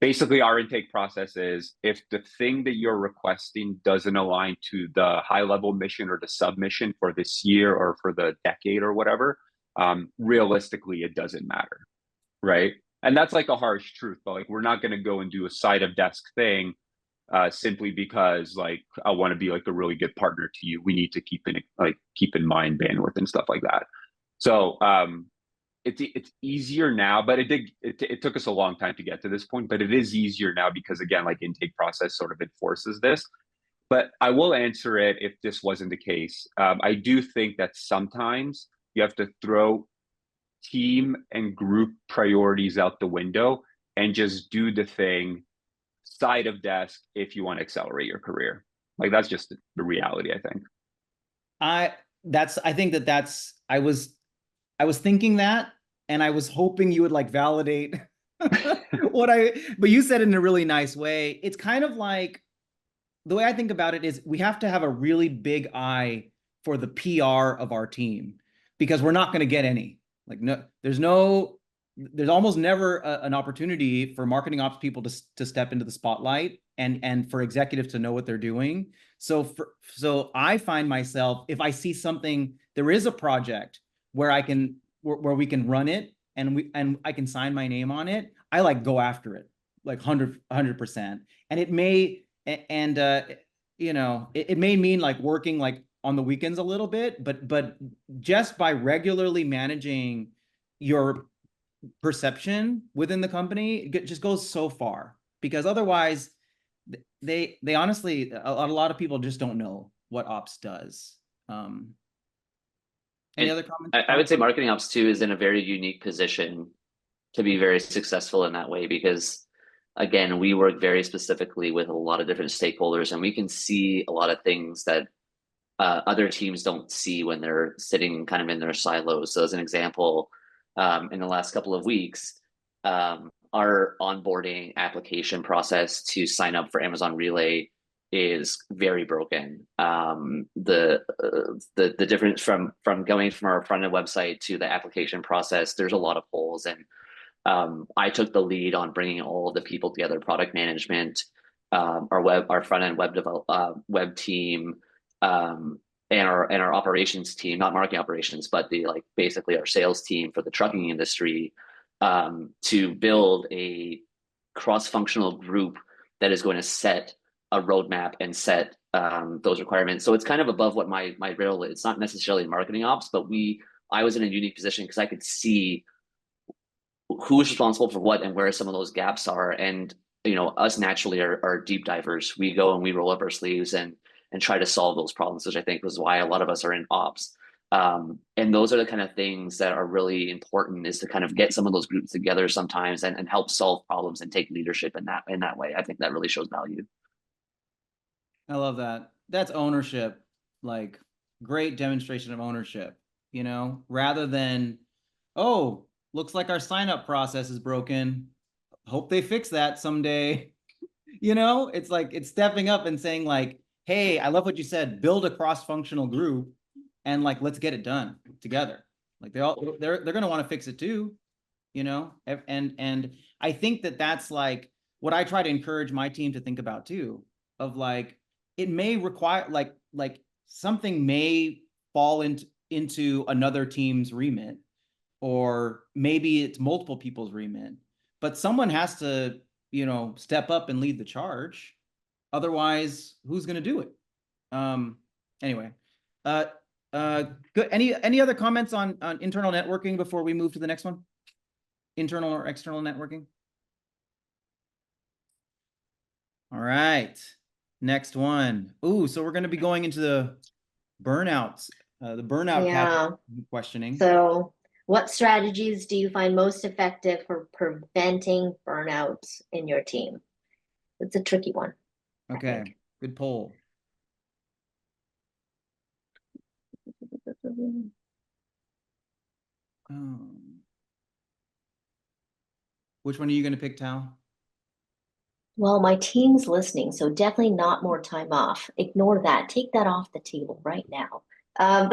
basically our intake process is if the thing that you're requesting doesn't align to the high level mission or the submission for this year or for the decade or whatever, realistically, it doesn't matter, right? And that's like a harsh truth, but like we're not going to go and do a side of desk thing simply because like I want to be like a really good partner to you. We need to keep in mind bandwidth and stuff like that. So it's easier now, but it took us a long time to get to this point, but it is easier now because again, like intake process sort of enforces this. But I will answer it if this wasn't the case. I do think that sometimes you have to throw team and group priorities out the window and just do the thing side of desk if you want to accelerate your career. Like that's just the reality, I think. I was thinking that, and I was hoping you would like validate but you said it in a really nice way. It's kind of like, the way I think about it is we have to have a really big eye for the PR of our team, because we're not going to get any. Like, there's almost never an opportunity for marketing ops people to step into the spotlight and for executives to know what they're doing. So I find myself, if I see something, there is a project where we can run it and I can sign my name on it, I like go after it like 100%. And it may, it may mean like working like on the weekends a little bit, but just by regularly managing your perception within the company, it just goes so far, because otherwise they honestly, a lot of people just don't know what ops does. Any other comments? I would say marketing ops too is in a very unique position to be very successful in that way, because again, we work very specifically with a lot of different stakeholders, and we can see a lot of things that other teams don't see when they're sitting kind of in their silos. So as an example, in the last couple of weeks, our onboarding application process to sign up for Amazon Relay is very broken. The difference from going from our front end website to the application process, there's a lot of holes, and I took the lead on bringing all of the people together: product management, our front end web team, and our operations team, not marketing operations, but basically our sales team for the trucking industry, to build a cross-functional group that is going to set a roadmap and set those requirements. So it's kind of above what my role is. It's not necessarily marketing ops, but I was in a unique position because I could see who is responsible for what and where some of those gaps are. And us naturally are deep divers. We go and we roll up our sleeves and try to solve those problems, which I think was why a lot of us are in ops. And those are the kind of things that are really important, is to kind of get some of those groups together sometimes and help solve problems and take leadership in that way. I think that really shows value. I love that. That's ownership, like great demonstration of ownership, rather than, oh, looks like our sign up process is broken. Hope they fix that someday. It's like, it's stepping up and saying like, hey, I love what you said, build a cross-functional group and like, let's get it done together. Like they're going to want to fix it too, and I think that like what I try to encourage my team to think about too, of like, it may require like something may fall into another team's remit, or maybe it's multiple people's remit, but someone has to, step up and lead the charge. Otherwise, who's going to do it? Anyway, good. Any other comments on internal networking before we move to the next one? Internal or external networking? All right. Next one. Ooh, so we're going to be going into the burnouts, the burnout questioning. So what strategies do you find most effective for preventing burnout in your team? It's a tricky one. Okay, good poll. Which one are you going to pick, Tal? Well, my team's listening, so definitely not more time off. Ignore that. Take that off the table right now. I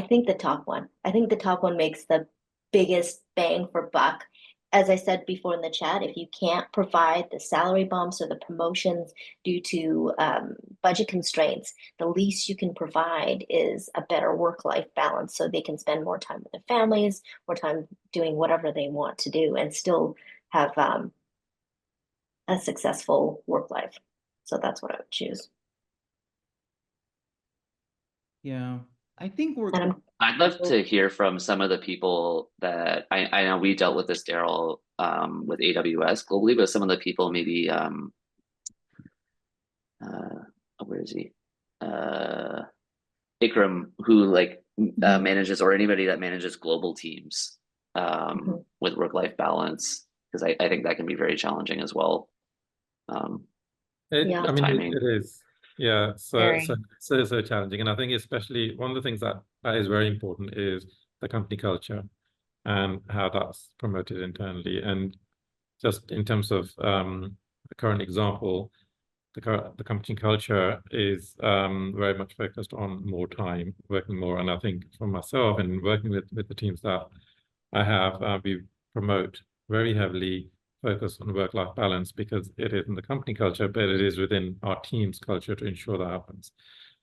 think the top one. I think the top one makes the biggest bang for buck. As I said before in the chat, if you can't provide the salary bumps or the promotions due to budget constraints, the least you can provide is a better work-life balance so they can spend more time with their families, more time doing whatever they want to do, and still have a successful work life. So that's what I would choose. Yeah, I think we're. I'd love to hear from some of the people that I know we dealt with this, Daryl, with AWS globally, but some of the people maybe where is he? Ikram, who like manages, or anybody that manages global teams with work-life balance, because I think that can be very challenging as well. Yeah. I mean, Timing. it is. Yeah, Very. so challenging. And I think especially one of the things that is very important is the company culture and how that's promoted internally. And just in terms of the current example, the company culture is very much focused on more time, working more. And I think for myself and working with the teams that I have, we promote very heavily focus on work-life balance, because it is in the company culture, but it is within our team's culture to ensure that happens.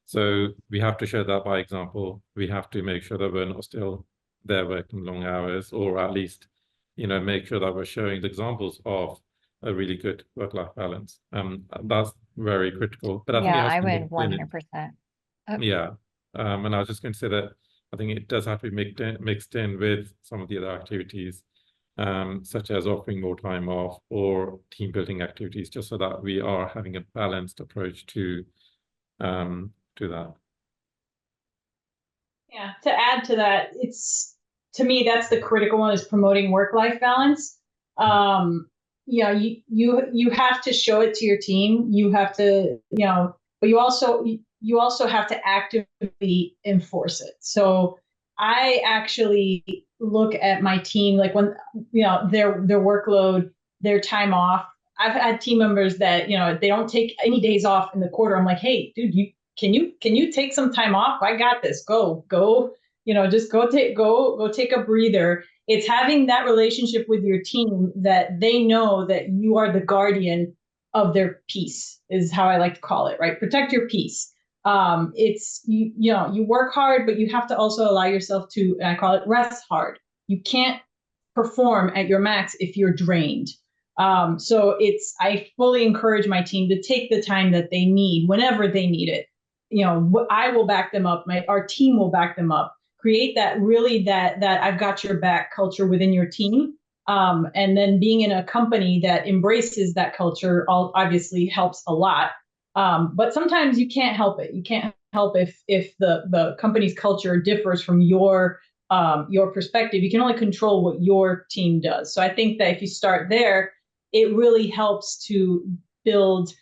So we have to show that by example. We have to make sure that we're not still there working long hours, or at least, make sure that we're showing the examples of a really good work-life balance. That's very critical. But I think it has I to be would 100%. Yeah. And I was just going to say that I think it does have to be mixed in with some of the other activities, such as offering more time off or team building activities, just so that we are having a balanced approach to that. Yeah, to add to that, to me, that's the critical one, is promoting work-life balance. You have to show it to your team. You have to, but you also have to actively enforce it. So I actually look at my team, like when, their workload, their time off. I've had team members that, they don't take any days off in the quarter. I'm like, hey, dude, can you take some time off? I got this. Go, just go take a breather. It's having that relationship with your team that they know that you are the guardian of their peace, is how I like to call it, right? Protect your peace. It's, you work hard, but you have to also allow yourself to, and I call it, rest hard. You can't perform at your max if you're drained. So I fully encourage my team to take the time that they need whenever they need it. I will back them up. Our team will back them up. Create that I've got your back culture within your team. And then being in a company that embraces that culture obviously helps a lot. But sometimes you can't help it. You can't help if the company's culture differs from your perspective. You can only control what your team does. So I think that if you start there, it really helps to build,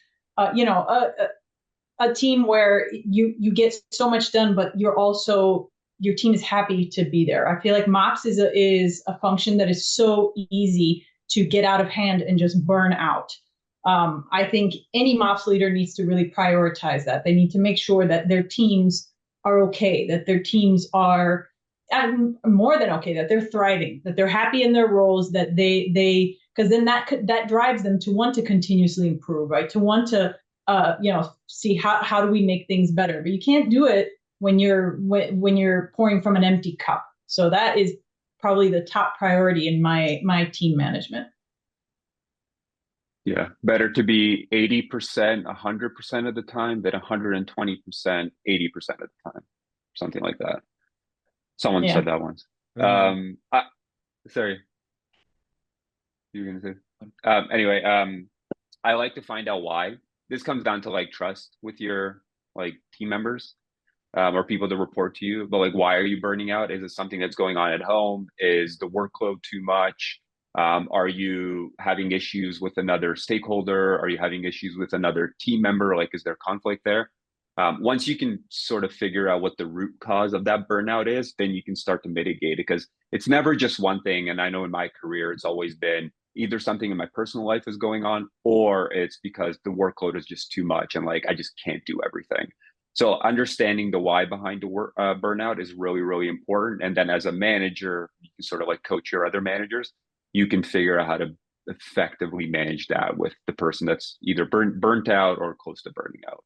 a team where you get so much done, but your team is happy to be there. I feel like MOPS is a function that is so easy to get out of hand and just burn out. I think any MOPS leader needs to really prioritize that. They need to make sure that their teams are okay, that their teams are more than okay, that they're thriving, that they're happy in their roles, that because then that drives them to want to continuously improve, right? To want to see how do we make things better. But you can't do it when you're pouring from an empty cup. So that is probably the top priority in my team management. Yeah, better to be 80%, 100% of the time than 120%, 80% of the time. Something like that. Someone said that once. Sorry. You were gonna say? Anyway, I like to find out why. This comes down to like trust with your team members or people to report to you. But why are you burning out? Is it something that's going on at home? Is the workload too much? Are you having issues with another stakeholder? Are you having issues with another team member? Is there conflict there? Once you can sort of figure out what the root cause of that burnout is, then you can start to mitigate it, because it's never just one thing. And I know in my career, it's always been either something in my personal life is going on, or it's because the workload is just too much and I just can't do everything. So understanding the why behind the burnout is really, really important. And then as a manager, you can sort of like coach your other managers. You can figure out how to effectively manage that with the person that's either burnt out or close to burning out.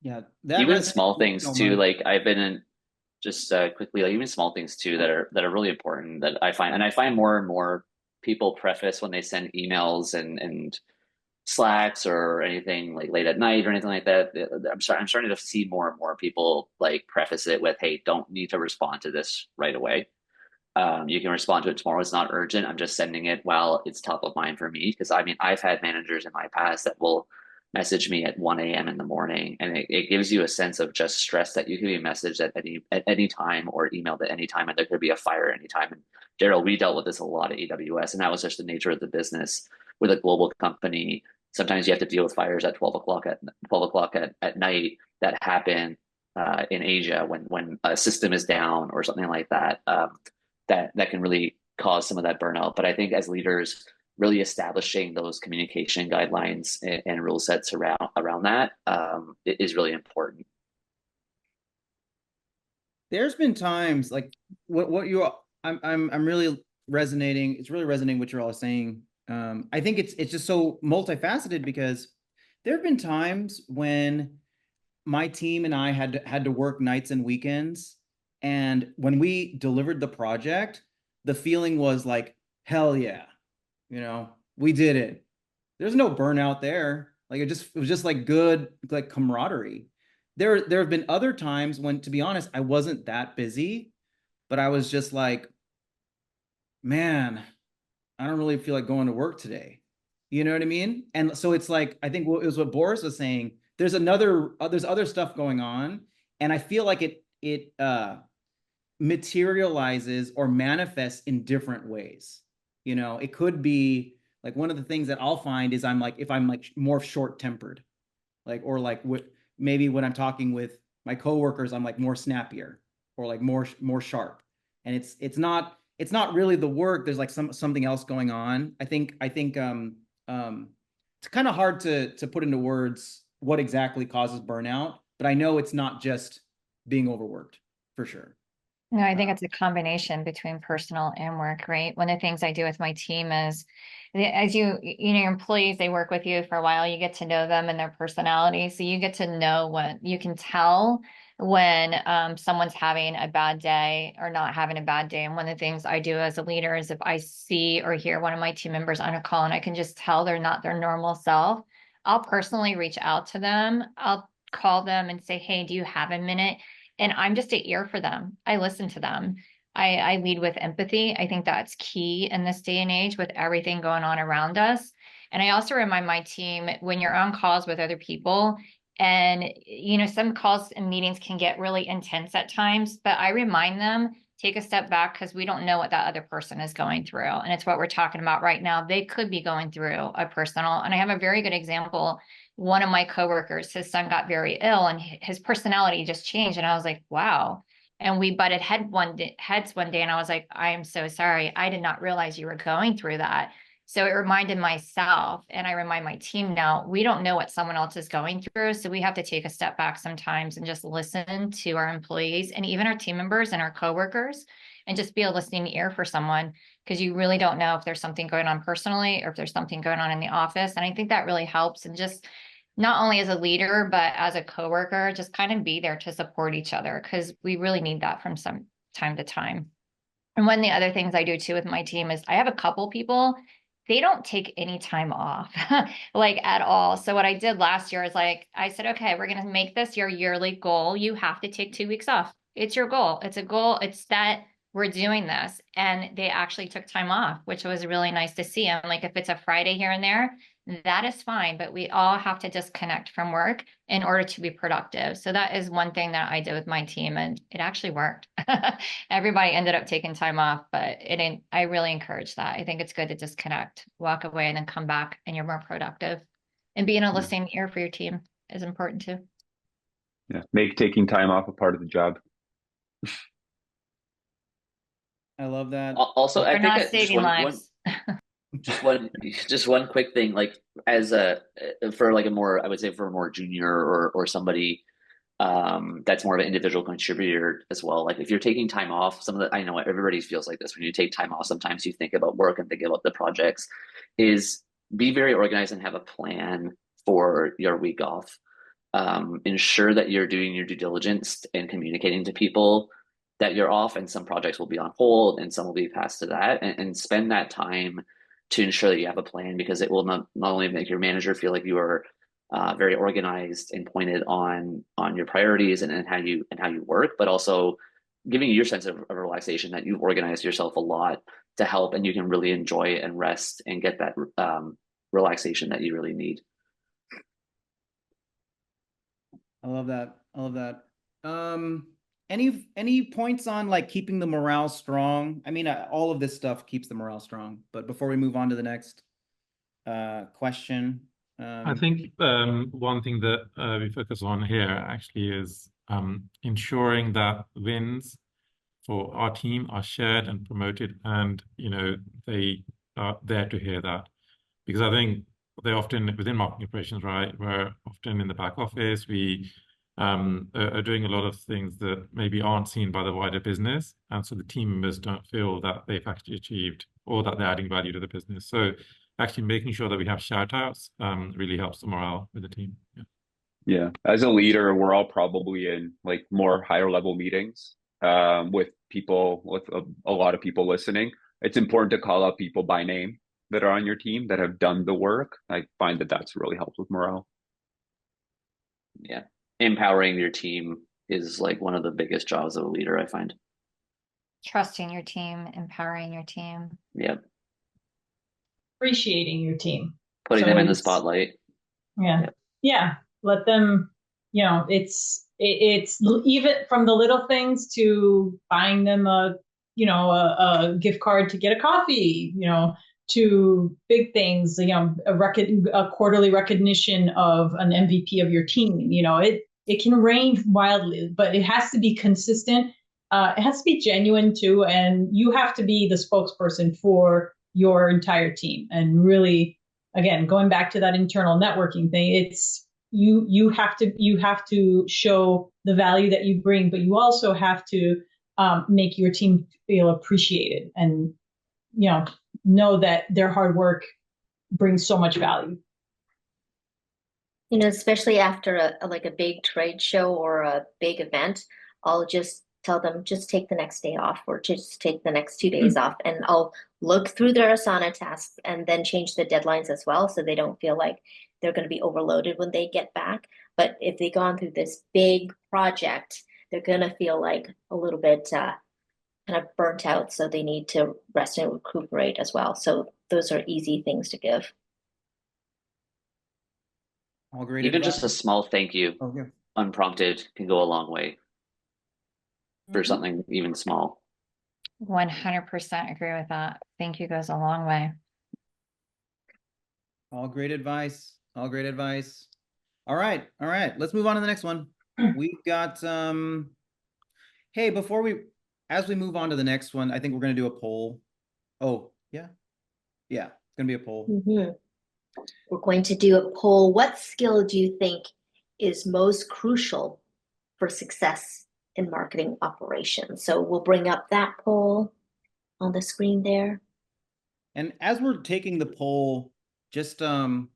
Yeah, Even small things so too. much. Like I've been in just quickly, like even small things too that are really important that I find, and I find more and more people preface when they send emails and Slacks or anything like late at night or anything like that. I'm starting to see more and more people like preface it with, "Hey, don't need to respond to this right away. You can respond to it tomorrow. It's not urgent. I'm just sending it while it's top of mind for me." Because I mean, I've had managers in my past that will message me at 1 a.m. in the morning, and it gives you a sense of just stress that you can be messaged at any time or emailed at any time, and there could be a fire at any time. And Daryl, we dealt with this a lot at AWS, and that was just the nature of the business with a global company. Sometimes you have to deal with fires at 12 o'clock at night that happen in Asia when a system is down or something like that. That can really cause some of that burnout. But I think as leaders, really establishing those communication guidelines and rule sets around that is really important. There's been times like I'm really resonating. It's really resonating what you're all saying. I think it's just so multifaceted because there have been times when my team and I had to work nights and weekends, and when we delivered the project, the feeling was like, hell yeah, we did it. There's no burnout there. Like it was just like good, like camaraderie. There have been other times when, to be honest, I wasn't that busy, but I was just like, man, I don't really feel like going to work today. You know what I mean? And so it's like, I think it was what Boris was saying. There's other stuff going on, and I feel like it materializes or manifests in different ways. It could be like one of the things that I'll find is if I'm like more short-tempered, or maybe when I'm talking with my coworkers, I'm like more snappier or like more sharp. And it's not really the work. There's like something else going on. I think it's kind of hard to put into words what exactly causes burnout, but I know it's not just being overworked for sure. No, I think it's a combination between personal and work, right? One of the things I do with my team is, as your employees, they work with you for a while, you get to know them and their personality. So you get to know what you can tell when someone's having a bad day or not having a bad day. And one of the things I do as a leader is if I see or hear one of my team members on a call and I can just tell they're not their normal self, I'll personally reach out to them. I'll call them and say, "Hey, do you have a minute?" And I'm just an ear for them. I listen to them. I lead with empathy. I think that's key in this day and age with everything going on around us. And I also remind my team when you're on calls with other people, and some calls and meetings can get really intense at times, but I remind them, take a step back because we don't know what that other person is going through. And it's what we're talking about right now. They could be going through a personal, and I have a very good example. One of my coworkers, his son got very ill and his personality just changed. And I was like, wow. And we butted heads one day. And I was like, I am so sorry. I did not realize you were going through that. So it reminded myself, and I remind my team now, we don't know what someone else is going through. So we have to take a step back sometimes and just listen to our employees and even our team members and our coworkers, and just be a listening ear for someone, because you really don't know if there's something going on personally or if there's something going on in the office. And I think that really helps. And just not only as a leader, but as a coworker, just kind of be there to support each other, because we really need that from some time to time. And one of the other things I do too with my team is I have a couple people, they don't take any time off, like at all. So what I did last year is I said, okay, we're going to make this your yearly goal. You have to take 2 weeks off. It's your goal. It's a goal. It's that we're doing this. And they actually took time off, which was really nice to see. I'm like, if it's a Friday here and there, that is fine, but we all have to disconnect from work in order to be productive. So that is one thing that I did with my team, and it actually worked. Everybody ended up taking time off, but I really encourage that. I think it's good to disconnect, walk away, and then come back and you're more productive. And being a listening ear for your team is important too. Yeah, make taking time off a part of the job. I love that. Also, I We're not think saving lives. Just one quick thing, like as a for like a more, I would say for a more junior or somebody that's more of an individual contributor as well. Like if you're taking time off, I know everybody feels like this when you take time off. Sometimes you think about work and think about the projects. Is be very organized and have a plan for your week off. Ensure that you're doing your due diligence and communicating to people that you're off, and some projects will be on hold and some will be passed to that, and spend that time to ensure that you have a plan, because it will not only make your manager feel like you are very organized and pointed on your priorities and how you work, but also giving you your sense of relaxation, that you've organized yourself a lot to help, and you can really enjoy it and rest and get that relaxation that you really need. I love that. I love that. Any points on like keeping the morale strong? I mean, all of this stuff keeps the morale strong, but before we move on to the next question. I think one thing that we focus on here actually is ensuring that wins for our team are shared and promoted, and they are there to hear that, because I think they often within marketing operations, right? We're often in the back office. We are doing a lot of things that maybe aren't seen by the wider business, and so the team members don't feel that they've actually achieved or that they're adding value to the business. So actually making sure that we have shout outs really helps the morale with the team. Yeah. As a leader, we're all probably in like more higher level meetings with people, with a lot of people listening. It's important to call out people by name that are on your team that have done the work. I find that that's really helped with morale. Yeah. Empowering your team is like one of the biggest jobs of a leader, I find. Trusting your team, empowering your team. Yep. Appreciating your team. Putting them in the spotlight. Yeah. Yep. Yeah. Let them, it's even from the little things to buying them a gift card to get a coffee, to big things, a quarterly recognition of an MVP of your team. It can range wildly, but it has to be consistent. It has to be genuine too. And you have to be the spokesperson for your entire team. And really, again, going back to that internal networking thing, it's you have to show the value that you bring, but you also have to make your team feel appreciated and know that their hard work brings so much value. Especially after a big trade show or a big event, I'll just tell them, just take the next day off, or just take the next 2 days off, and I'll look through their Asana tasks and then change the deadlines as well, so they don't feel like they're going to be overloaded when they get back. But if they've gone through this big project, they're going to feel like a little bit kind of burnt out, so they need to rest and recuperate as well. So those are easy things to give. All great. Even just a small thank you, unprompted, can go a long way for something even small. 100% agree with that. Thank you goes a long way. All great advice. All great advice. All right. Let's move on to the next one. We've got hey, as we move on to the next one, I think we're going to do a poll. Oh, yeah. Yeah, it's going to be a poll. We're going to do a poll. What skill do you think is most crucial for success in marketing operations? So we'll bring up that poll on the screen there. And as we're taking the poll, just a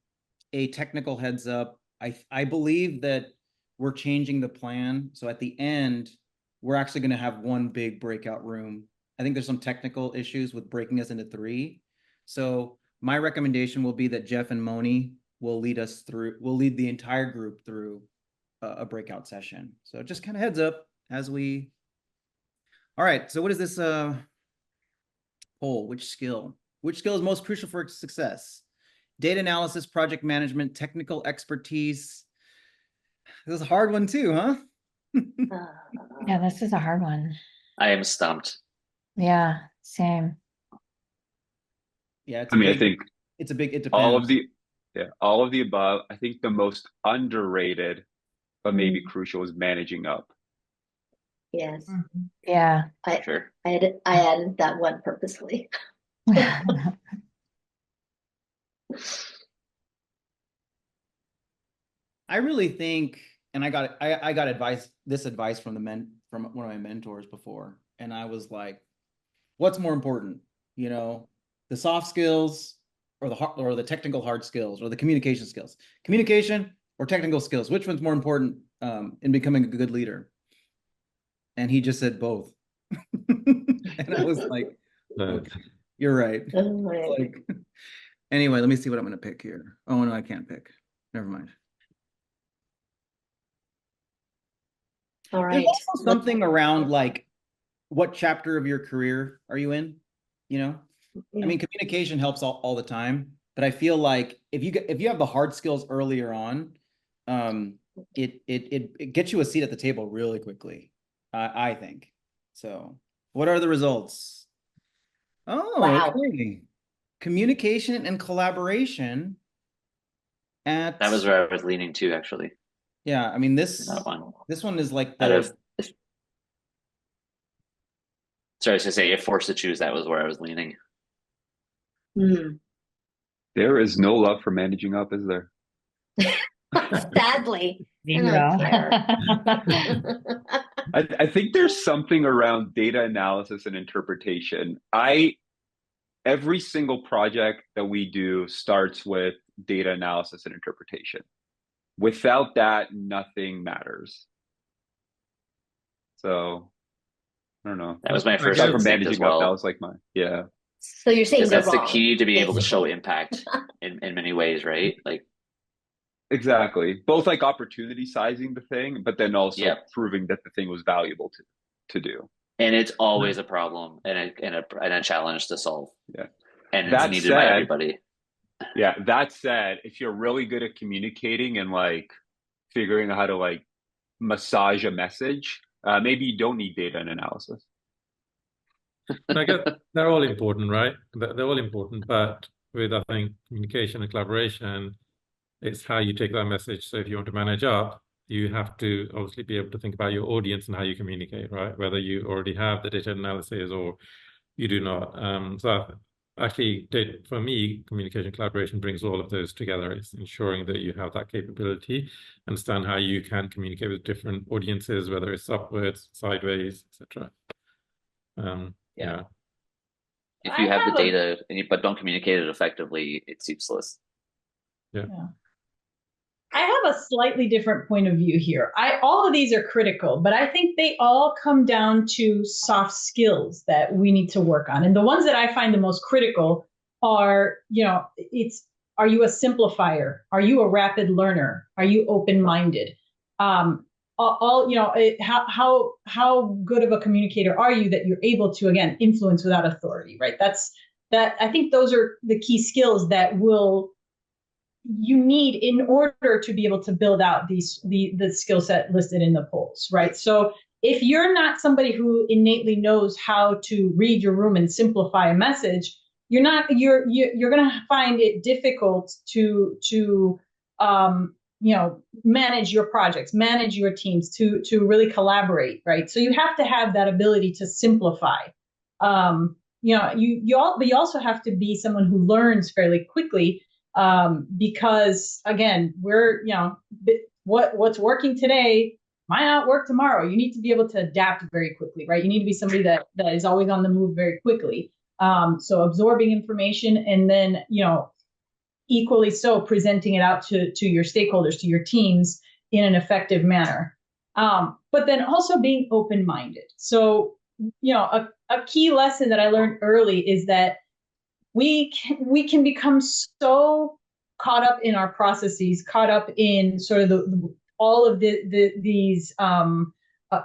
technical heads up. I believe that we're changing the plan. So at the end, we're actually going to have one big breakout room. I think there's some technical issues with breaking us into 3. So my recommendation will be that Jeff and Moni will lead the entire group through a breakout session. So just kind of heads up as we. All right. So what is this poll? Which skill is most crucial for success? Data analysis, project management, technical expertise. This is a hard one too, huh? Yeah, this is a hard one. I am stumped. Yeah, same. Yeah, I think it depends. All of the above. I think the most underrated, but maybe crucial, is managing up. Yes. Yeah. I added that one purposely. I really think, and I got advice from from one of my mentors before, and I was like, what's more important, the soft skills or the technical hard skills or the communication skills? Communication or technical skills? Which one's more important in becoming a good leader? And he just said both. And I was like, okay, you're right. Like, anyway, let me see what I'm going to pick here. Oh, no, I can't pick. Never mind. All right. There's also something around like, what chapter of your career are you in? I mean, communication helps all the time, but I feel like if you have the hard skills earlier on, it gets you a seat at the table really quickly. I think. So, what are the results? Oh, Wow. okay. Communication and collaboration That was where I was leaning to, actually. Yeah, I mean this one is like sorry to say, if forced to choose, that was where I was leaning. There is no love for managing up, is there? Sadly. I think there's something around data analysis and interpretation. Every single project that we do starts with data analysis and interpretation. Without that, nothing matters. So I don't know. That was my first instinct as well. That was like yeah. So you're saying that's wrong, the key to be able to show impact in many ways, right? Like exactly, both like opportunity sizing the thing, but then also proving that the thing was valuable to do. And it's always a problem and a challenge to solve. Yeah, and it's needed by everybody. Yeah, that said, if you're really good at communicating and like figuring out how to like massage a message, maybe you don't need data and analysis. I guess they're all important, right? They're all important, but with, I think, communication and collaboration, it's how you take that message. So if you want to manage up, you have to obviously be able to think about your audience and how you communicate, right? Whether you already have the data analysis or you do not. So actually, for me, communication collaboration brings all of those together. It's ensuring that you have that capability, understand how you can communicate with different audiences, whether it's upwards, sideways, etc. Yeah. If you have the data but don't communicate it effectively, it's useless. Yeah. I have a slightly different point of view here. All of these are critical, but I think they all come down to soft skills that we need to work on. And the ones that I find the most critical are, are you a simplifier? Are you a rapid learner? Are you open-minded? How good of a communicator are you that you're able to, again, influence without authority, right? I think those are the key skills that you need in order to be able to build out the skill set listed in the polls, right? So if you're not somebody who innately knows how to read your room and simplify a message, you're going to find it difficult to manage your projects, manage your teams, to really collaborate, right? So you have to have that ability to simplify. You also have to be someone who learns fairly quickly, because again, what's working today might not work tomorrow. You need to be able to adapt very quickly, right? You need to be somebody that is always on the move very quickly. So absorbing information and then, equally so presenting it out to your stakeholders, to your teams in an effective manner. But then also being open-minded. So, a key lesson that I learned early is that we can become so caught up in our processes, caught up in sort of all of these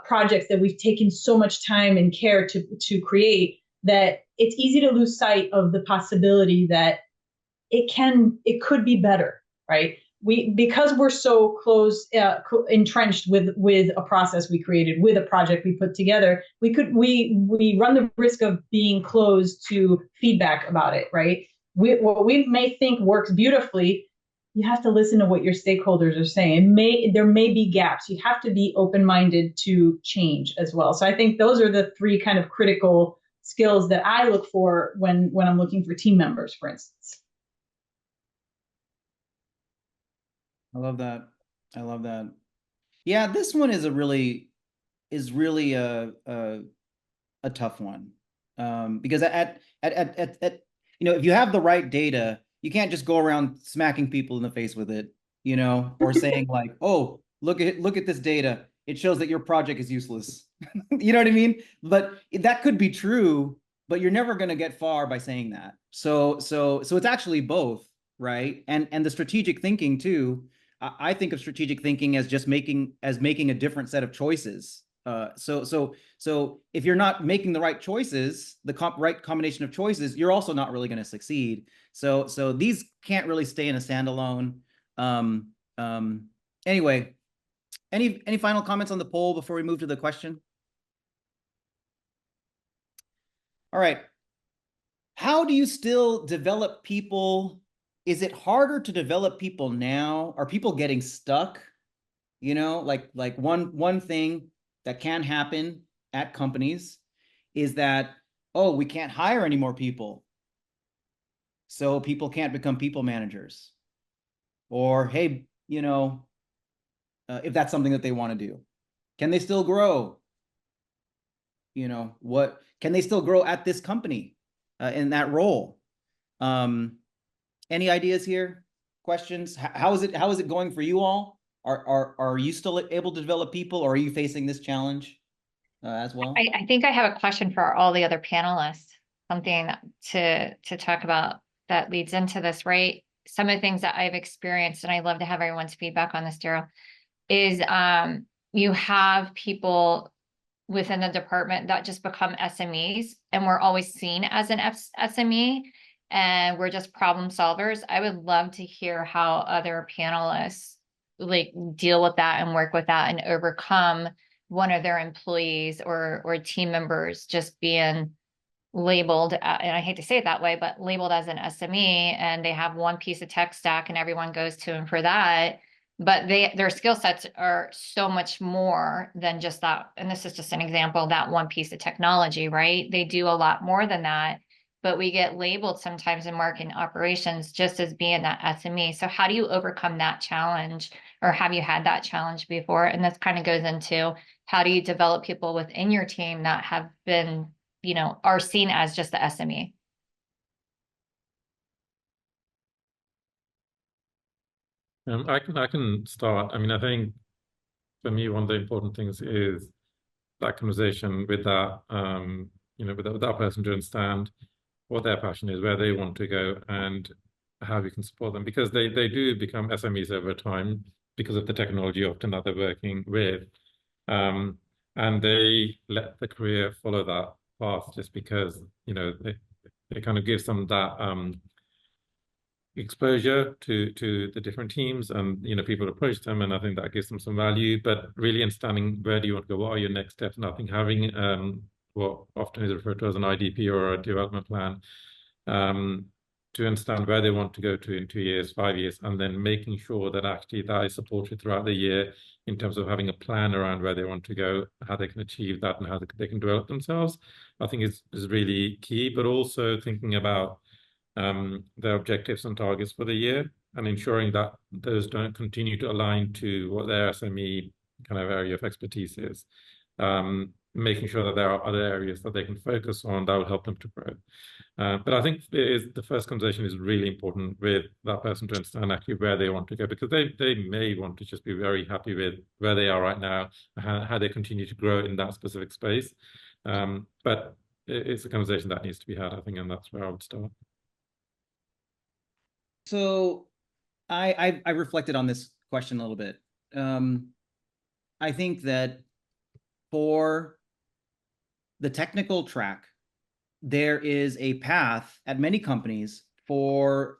projects that we've taken so much time and care to create, that it's easy to lose sight of the possibility that it could be better, right? Because we're so close, entrenched with a process we created, with a project we put together, we run the risk of being closed to feedback about it, right? What we may think works beautifully, you have to listen to what your stakeholders are saying. There may be gaps. You have to be open-minded to change as well. So I think those are the three kind of critical skills that I look for when I'm looking for team members, for instance. I love that. I love that. Yeah, this one is really a tough one. Because at if you have the right data, you can't just go around smacking people in the face with it, or saying like, oh, look at this data. It shows that your project is useless. You know what I mean? But that could be true, but you're never going to get far by saying that. So it's actually both, right? And the strategic thinking too. I think of strategic thinking as just making a different set of choices. So if you're not making the right choices, the right combination of choices, you're also not really going to succeed. So these can't really stay in a standalone. Anyway, any final comments on the poll before we move to the question? All right. How do you still develop people? Is it harder to develop people now? Are people getting stuck? Like one thing that can happen at companies is that, oh, we can't hire any more people, so people can't become people managers. Or, hey, if that's something that they want to do, can they still grow? What can they still grow at this company in that role? Any ideas here? Questions? How is it going for you all? Are you still able to develop people, or are you facing this challenge as well? I think I have a question for all the other panelists, something to talk about that leads into this, right? Some of the things that I've experienced, and I'd love to have everyone's feedback on this, Daryl, is you have people within the department that just become SMEs, and we're always seen as an SME, and we're just problem solvers. I would love to hear how other panelists like deal with that and work with that and overcome one of their employees or team members just being labeled, and I hate to say it that way, but labeled as an SME, and they have one piece of tech stack and everyone goes to them for that. But their skill sets are so much more than just that. And this is just an example, that one piece of technology, right? They do a lot more than that, but we get labeled sometimes in marketing operations just as being that SME. So how do you overcome that challenge, or have you had that challenge before? And this kind of goes into how do you develop people within your team that have been, are seen as just the SME? I can start. I mean, I think for me, one of the important things is that conversation with that, with that person to understand what their passion is, where they want to go, and how we can support them, because they do become SMEs over time because of the technology often that they're working with, and they let the career follow that path just because it kind of gives them that exposure to the different teams, and people approach them, and I think that gives them some value. But really understanding where do you want to go, what are your next steps, and I think having what often is referred to as an IDP or a development plan, to understand where they want to go to in 2 years, 5 years, and then making sure that actually that is supported throughout the year in terms of having a plan around where they want to go, how they can achieve that, and how they can develop themselves, I think is really key. But also thinking about their objectives and targets for the year, and ensuring that those don't continue to align to what their SME kind of area of expertise is. Making sure that there are other areas that they can focus on that will help them to grow. But I think the first conversation is really important with that person to understand actually where they want to go, because they may want to just be very happy with where they are right now, how they continue to grow in that specific space. But it's a conversation that needs to be had, I think, and that's where I would start. So I reflected on this question a little bit. I think that for the technical track, there is a path at many companies for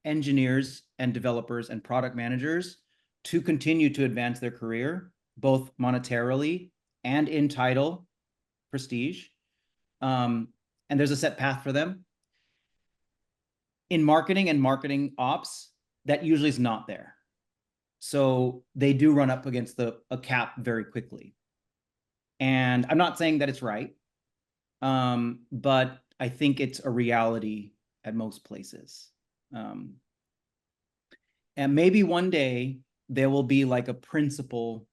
engineers and developers and product managers to continue to advance their career, both monetarily and in title, prestige. And there's a set path for them. In marketing and marketing ops, that usually is not there. So they do run up against a cap very quickly. And I'm not saying that it's right, but I think it's a reality at most places. And maybe one day there will be like a principal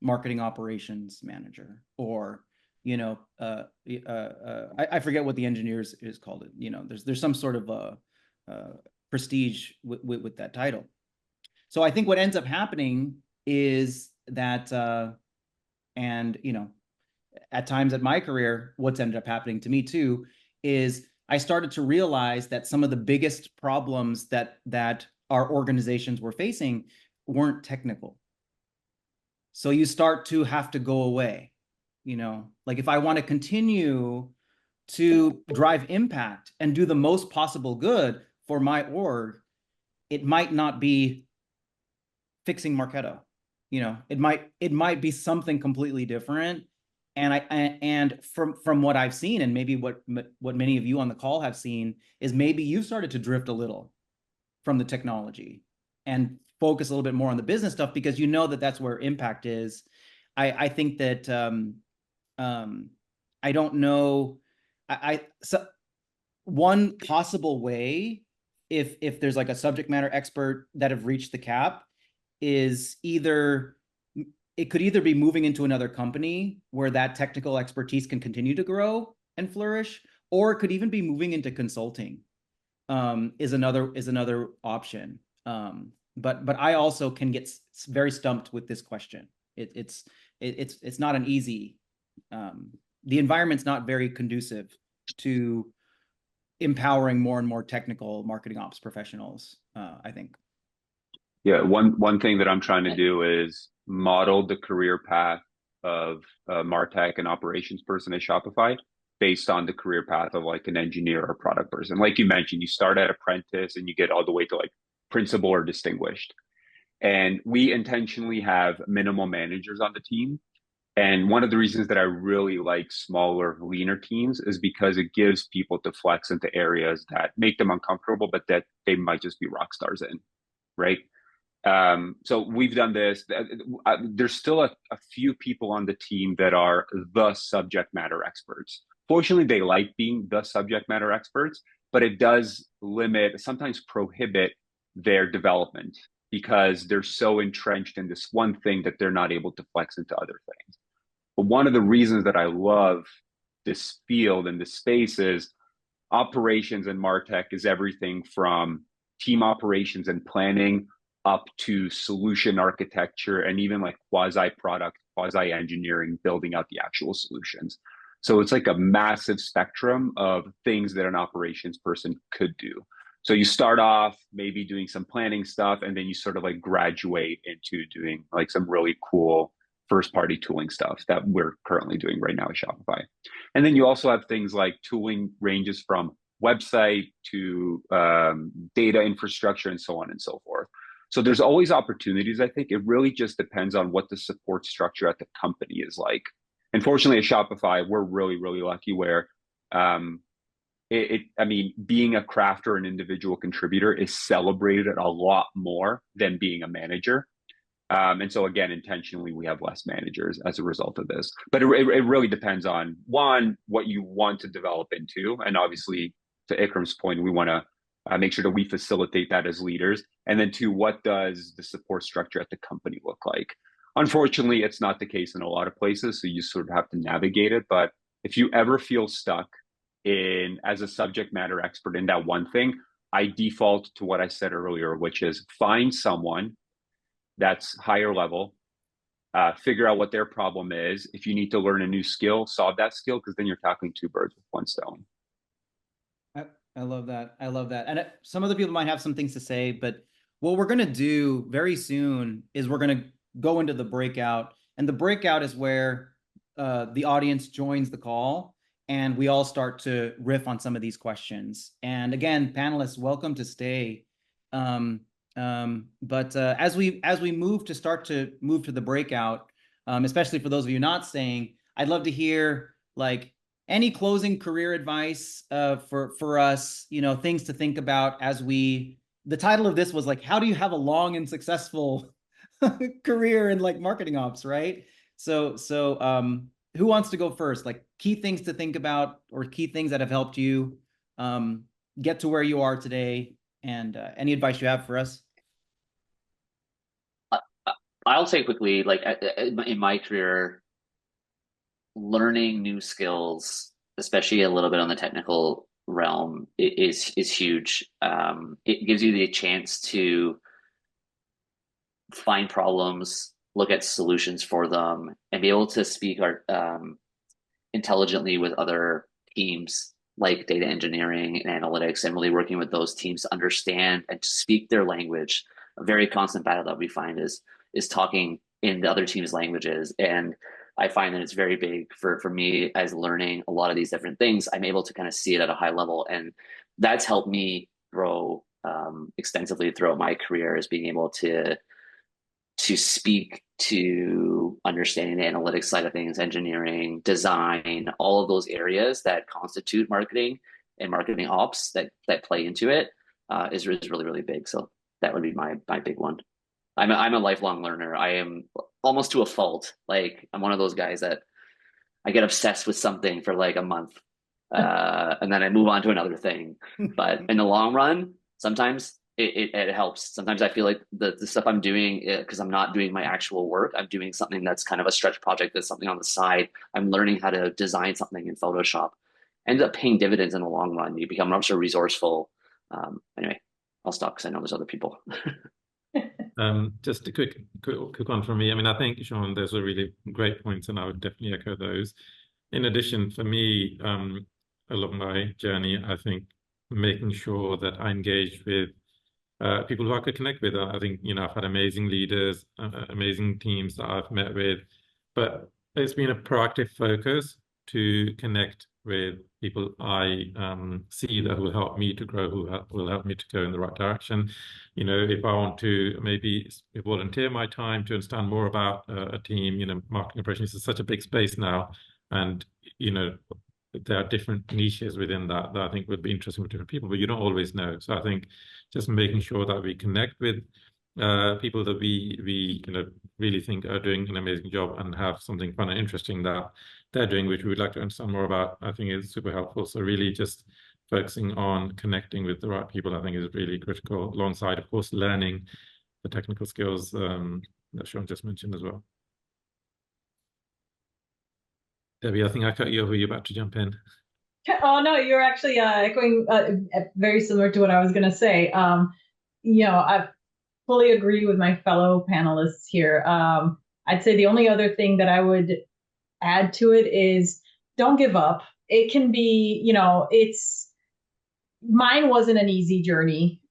marketing operations manager, or I forget what the engineers is called. There's some sort of prestige with that title. So I think what ends up happening is that, at times at my career, what's ended up happening to me too, is I started to realize that some of the biggest problems that our organizations were facing weren't technical. So you start to have to go away, like if I want to continue to drive impact and do the most possible good for my org, it might not be fixing Marketo. It might be something completely different. And from what I've seen, and maybe what many of you on the call have seen, is maybe you've started to drift a little from the technology and focus a little bit more on the business stuff, because that's where impact is. I think that I don't know. So one possible way, if there's like a subject matter expert that have reached the cap, is it could either be moving into another company where that technical expertise can continue to grow and flourish, or it could even be moving into consulting, is another option. But I also can get very stumped with this question. It's not an easy, the environment's not very conducive to empowering more and more technical marketing ops professionals, I think. Yeah, one thing that I'm trying to do is model the career path of a MarTech and operations person at Shopify based on the career path of like an engineer or product person. Like you mentioned, you start at apprentice and you get all the way to like principal or distinguished. And we intentionally have minimal managers on the team. And one of the reasons that I really like smaller, leaner teams is because it gives people to flex into areas that make them uncomfortable, but that they might just be rock stars in, right? So we've done this. There's still a few people on the team that are the subject matter experts. Fortunately, they like being the subject matter experts, but it does limit, sometimes prohibit their development because they're so entrenched in this one thing that they're not able to flex into other things. But one of the reasons that I love this field and this space is operations and MarTech is everything from team operations and planning up to solution architecture and even like quasi-product, quasi-engineering, building out the actual solutions. So it's like a massive spectrum of things that an operations person could do. So you start off maybe doing some planning stuff, and then you sort of like graduate into doing like some really cool first-party tooling stuff that we're currently doing right now at Shopify. And then you also have things like tooling ranges from website to data infrastructure and so on and so forth. So there's always opportunities, I think. It really just depends on what the support structure at the company is like. And fortunately at Shopify, we're really, really lucky where, being a crafter and individual contributor is celebrated a lot more than being a manager. And so again, intentionally, we have less managers as a result of this. But it really depends on, one, what you want to develop into. And obviously, to Ikram's point, we want to make sure that we facilitate that as leaders. And then two, what does the support structure at the company look like? Unfortunately, it's not the case in a lot of places, so you sort of have to navigate it. But if you ever feel stuck as a subject matter expert in that one thing, I default to what I said earlier, which is find someone that's higher level, figure out what their problem is. If you need to learn a new skill, solve that skill, because then you're tackling two birds with one stone. I love that. I love that. And some other people might have some things to say, but what we're going to do very soon is we're going to go into the breakout. And the breakout is where the audience joins the call and we all start to riff on some of these questions. And again, panelists, welcome to stay. But as we move to the breakout, especially for those of you not staying, I'd love to hear like any closing career advice for us, things to think about as the title of this was like, how do you have a long and successful career in like marketing ops, right? So who wants to go first? Like key things to think about or key things that have helped you get to where you are today, and any advice you have for us? I'll say quickly, like in my career, learning new skills, especially a little bit on the technical realm, is huge. It gives you the chance to find problems, look at solutions for them, and be able to speak intelligently with other teams like data engineering and analytics, and really working with those teams to understand and to speak their language. A very constant battle that we find is talking in the other team's languages. And I find that it's very big for me as learning a lot of these different things. I'm able to kind of see it at a high level, and that's helped me grow extensively throughout my career, is being able to speak to understanding the analytics side of things, engineering, design, all of those areas that constitute marketing and marketing ops that play into it is really, really big. So that would be my big one. I'm a lifelong learner. I am almost to a fault. Like, I'm one of those guys that I get obsessed with something for like a month, and then I move on to another thing. But in the long run, sometimes it helps. Sometimes I feel like the stuff I'm doing, because I'm not doing my actual work, I'm doing something that's kind of a stretch project, that's something on the side. I'm learning how to design something in Photoshop. Ends up paying dividends in the long run. You become much more resourceful. Anyway, I'll stop because I know there's other people. Just a quick one from me. I mean, I think, Sean, those are really great points, and I would definitely echo those. In addition, for me, along my journey, I think making sure that I engage with people who I could connect with. I think, I've had amazing leaders, amazing teams that I've met with, but it's been a proactive focus to connect with people I see that will help me to grow, who will help me to go in the right direction. If I want to maybe volunteer my time to understand more about a team, marketing operations is such a big space now, and there are different niches within that I think would be interesting for different people, but you don't always know. So I think just making sure that we connect with people that we really think are doing an amazing job and have something fun and interesting that they're doing, which we would like to understand more about, I think is super helpful. So really just focusing on connecting with the right people, I think is really critical, alongside, of course, learning the technical skills that Sean just mentioned as well. Debbie, I think I cut you over. You're about to jump in. Oh, no, you're actually echoing very similar to what I was going to say. I fully agree with my fellow panelists here. I'd say the only other thing that I would add to it is don't give up. It can be, mine wasn't an easy journey.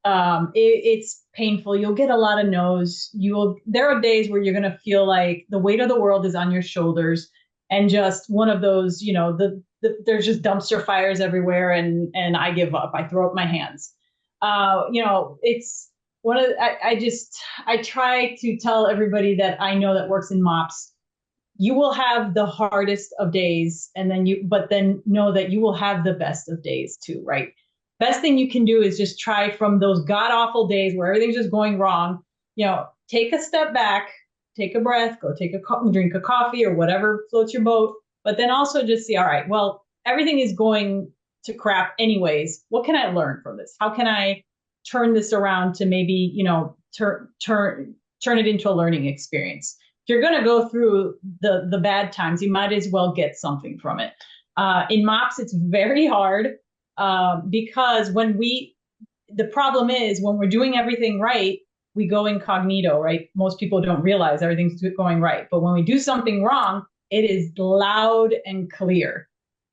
It's painful. You'll get a lot of no's. There are days where you're going to feel like the weight of the world is on your shoulders. And just one of those, there's just dumpster fires everywhere, and I give up. I throw up my hands. It's one of I try to tell everybody that I know that works in MOPS, you will have the hardest of days, but then know that you will have the best of days too, right? Best thing you can do is just try from those god awful days where everything's just going wrong. Take a step back. Take a breath, go drink a coffee or whatever floats your boat. But then also just see, all right, well, everything is going to crap anyways. What can I learn from this? How can I turn this around to maybe, turn it into a learning experience? If you're going to go through the bad times, you might as well get something from it. In MOPS, it's very hard because the problem is when we're doing everything right, we go incognito, right? Most people don't realize everything's going right. But when we do something wrong, it is loud and clear.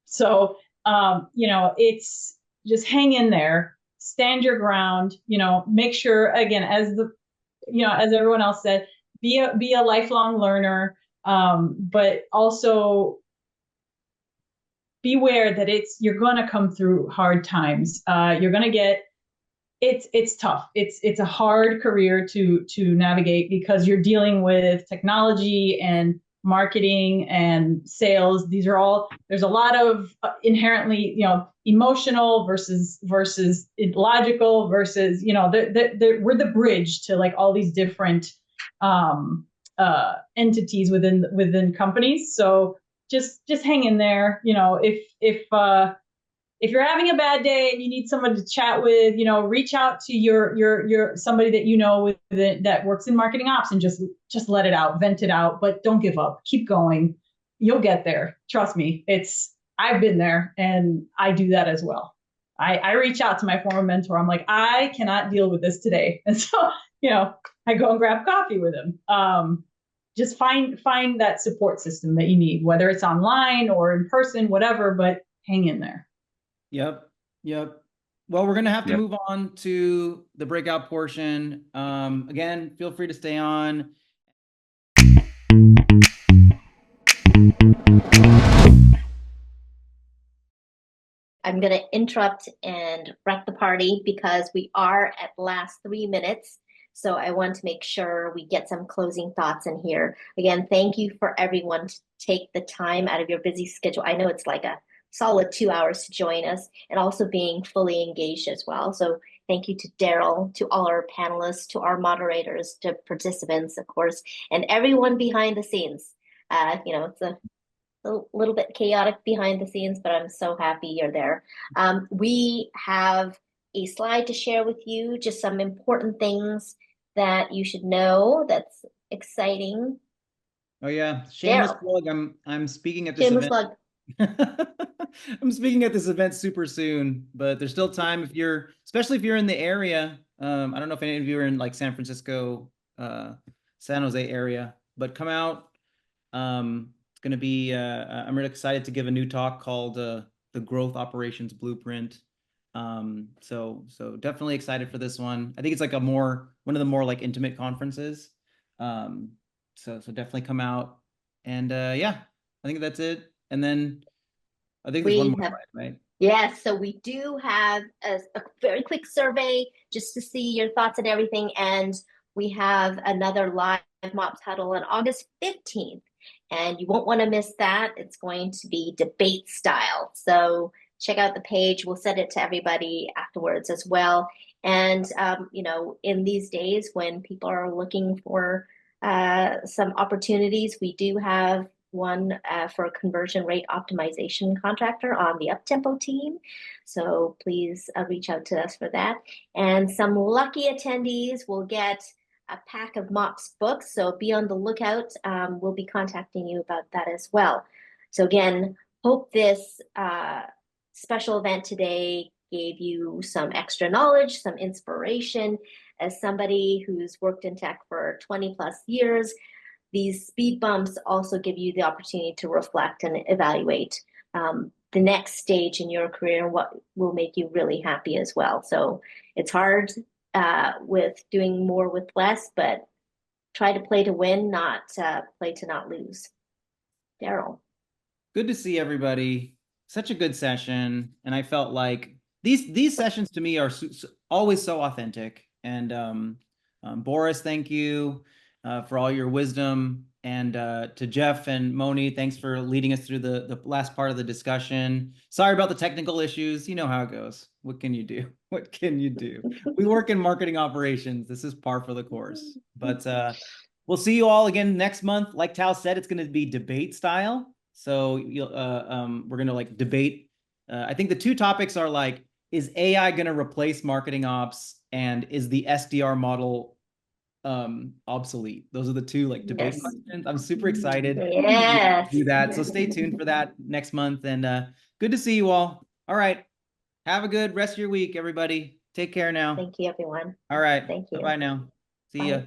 So, it's just hang in there, stand your ground, make sure, again, as everyone else said, be a lifelong learner, but also beware that you're going to come through hard times. You're going to get, it's tough. It's a hard career to navigate because you're dealing with technology and marketing and sales. There's a lot of inherently, emotional versus logical versus, we're the bridge to like all these different entities within companies. So just hang in there. If if you're having a bad day and you need someone to chat with, reach out to your somebody that that works in marketing ops and just let it out, vent it out, but don't give up. Keep going. You'll get there. Trust me. I've been there and I do that as well. I reach out to my former mentor. I'm like, I cannot deal with this today. And so, I go and grab coffee with him. Just find that support system that you need, whether it's online or in person, whatever, but hang in there. Yep. Well, we're going to have to move on to the breakout portion. Again, feel free to stay on. I'm going to interrupt and wreck the party because we are at the last 3 minutes. So I want to make sure we get some closing thoughts in here. Again, thank you for everyone to take the time out of your busy schedule. I know it's like a solid 2 hours to join us and also being fully engaged as well. So thank you to Daryl, to all our panelists, to our moderators, to participants, of course, and everyone behind the scenes. It's a little bit chaotic behind the scenes, but I'm so happy you're there. We have a slide to share with you, just some important things that you should know that's exciting. Oh yeah, shameless plug. I'm speaking at this event. I'm speaking at this event super soon, but there's still time especially if you're in the area. I don't know if any of you are in like San Francisco, San Jose area, but come out. It's going to be, I'm really excited to give a new talk called the Growth Operations Blueprint. So definitely excited for this one. I think it's like one of the more like intimate conferences. So definitely come out. And I think that's it. And then I think there's one more slide, right? Yes, so we do have a very quick survey just to see your thoughts and everything. And we have another live MOPS huddle on August 15th. And you won't want to miss that. It's going to be debate style. So check out the page. We'll send it to everybody afterwards as well. And, in these days when people are looking for some opportunities, we do have one for a conversion rate optimization contractor on the Uptempo team. So please reach out to us for that. And some lucky attendees will get a pack of MOPS books. So be on the lookout. We'll be contacting you about that as well. So again, hope this special event today gave you some extra knowledge, some inspiration. As somebody who's worked in tech for 20 plus years, these speed bumps also give you the opportunity to reflect and evaluate the next stage in your career and what will make you really happy as well. So it's hard with doing more with less, but try to play to win, not play to not lose. Daryl. Good to see everybody. Such a good session. And I felt like these sessions to me are always so authentic. And Boris, thank you for all your wisdom. And to Jeff and Moni, thanks for leading us through the last part of the discussion. Sorry about the technical issues. You know how it goes. What can you do? What can you do? We work in marketing operations. This is par for the course. But we'll see you all again next month. Like Tal said, it's going to be debate style. So we're going to like debate. I think the two topics are like, is AI going to replace marketing ops? And is the SDR model obsolete? Those are the two like debate questions. I'm super excited to do that. So stay tuned for that next month. And good to see you all. All right. Have a good rest of your week, everybody. Take care now. Thank you, everyone. All right. Thank you. Bye now. See ya.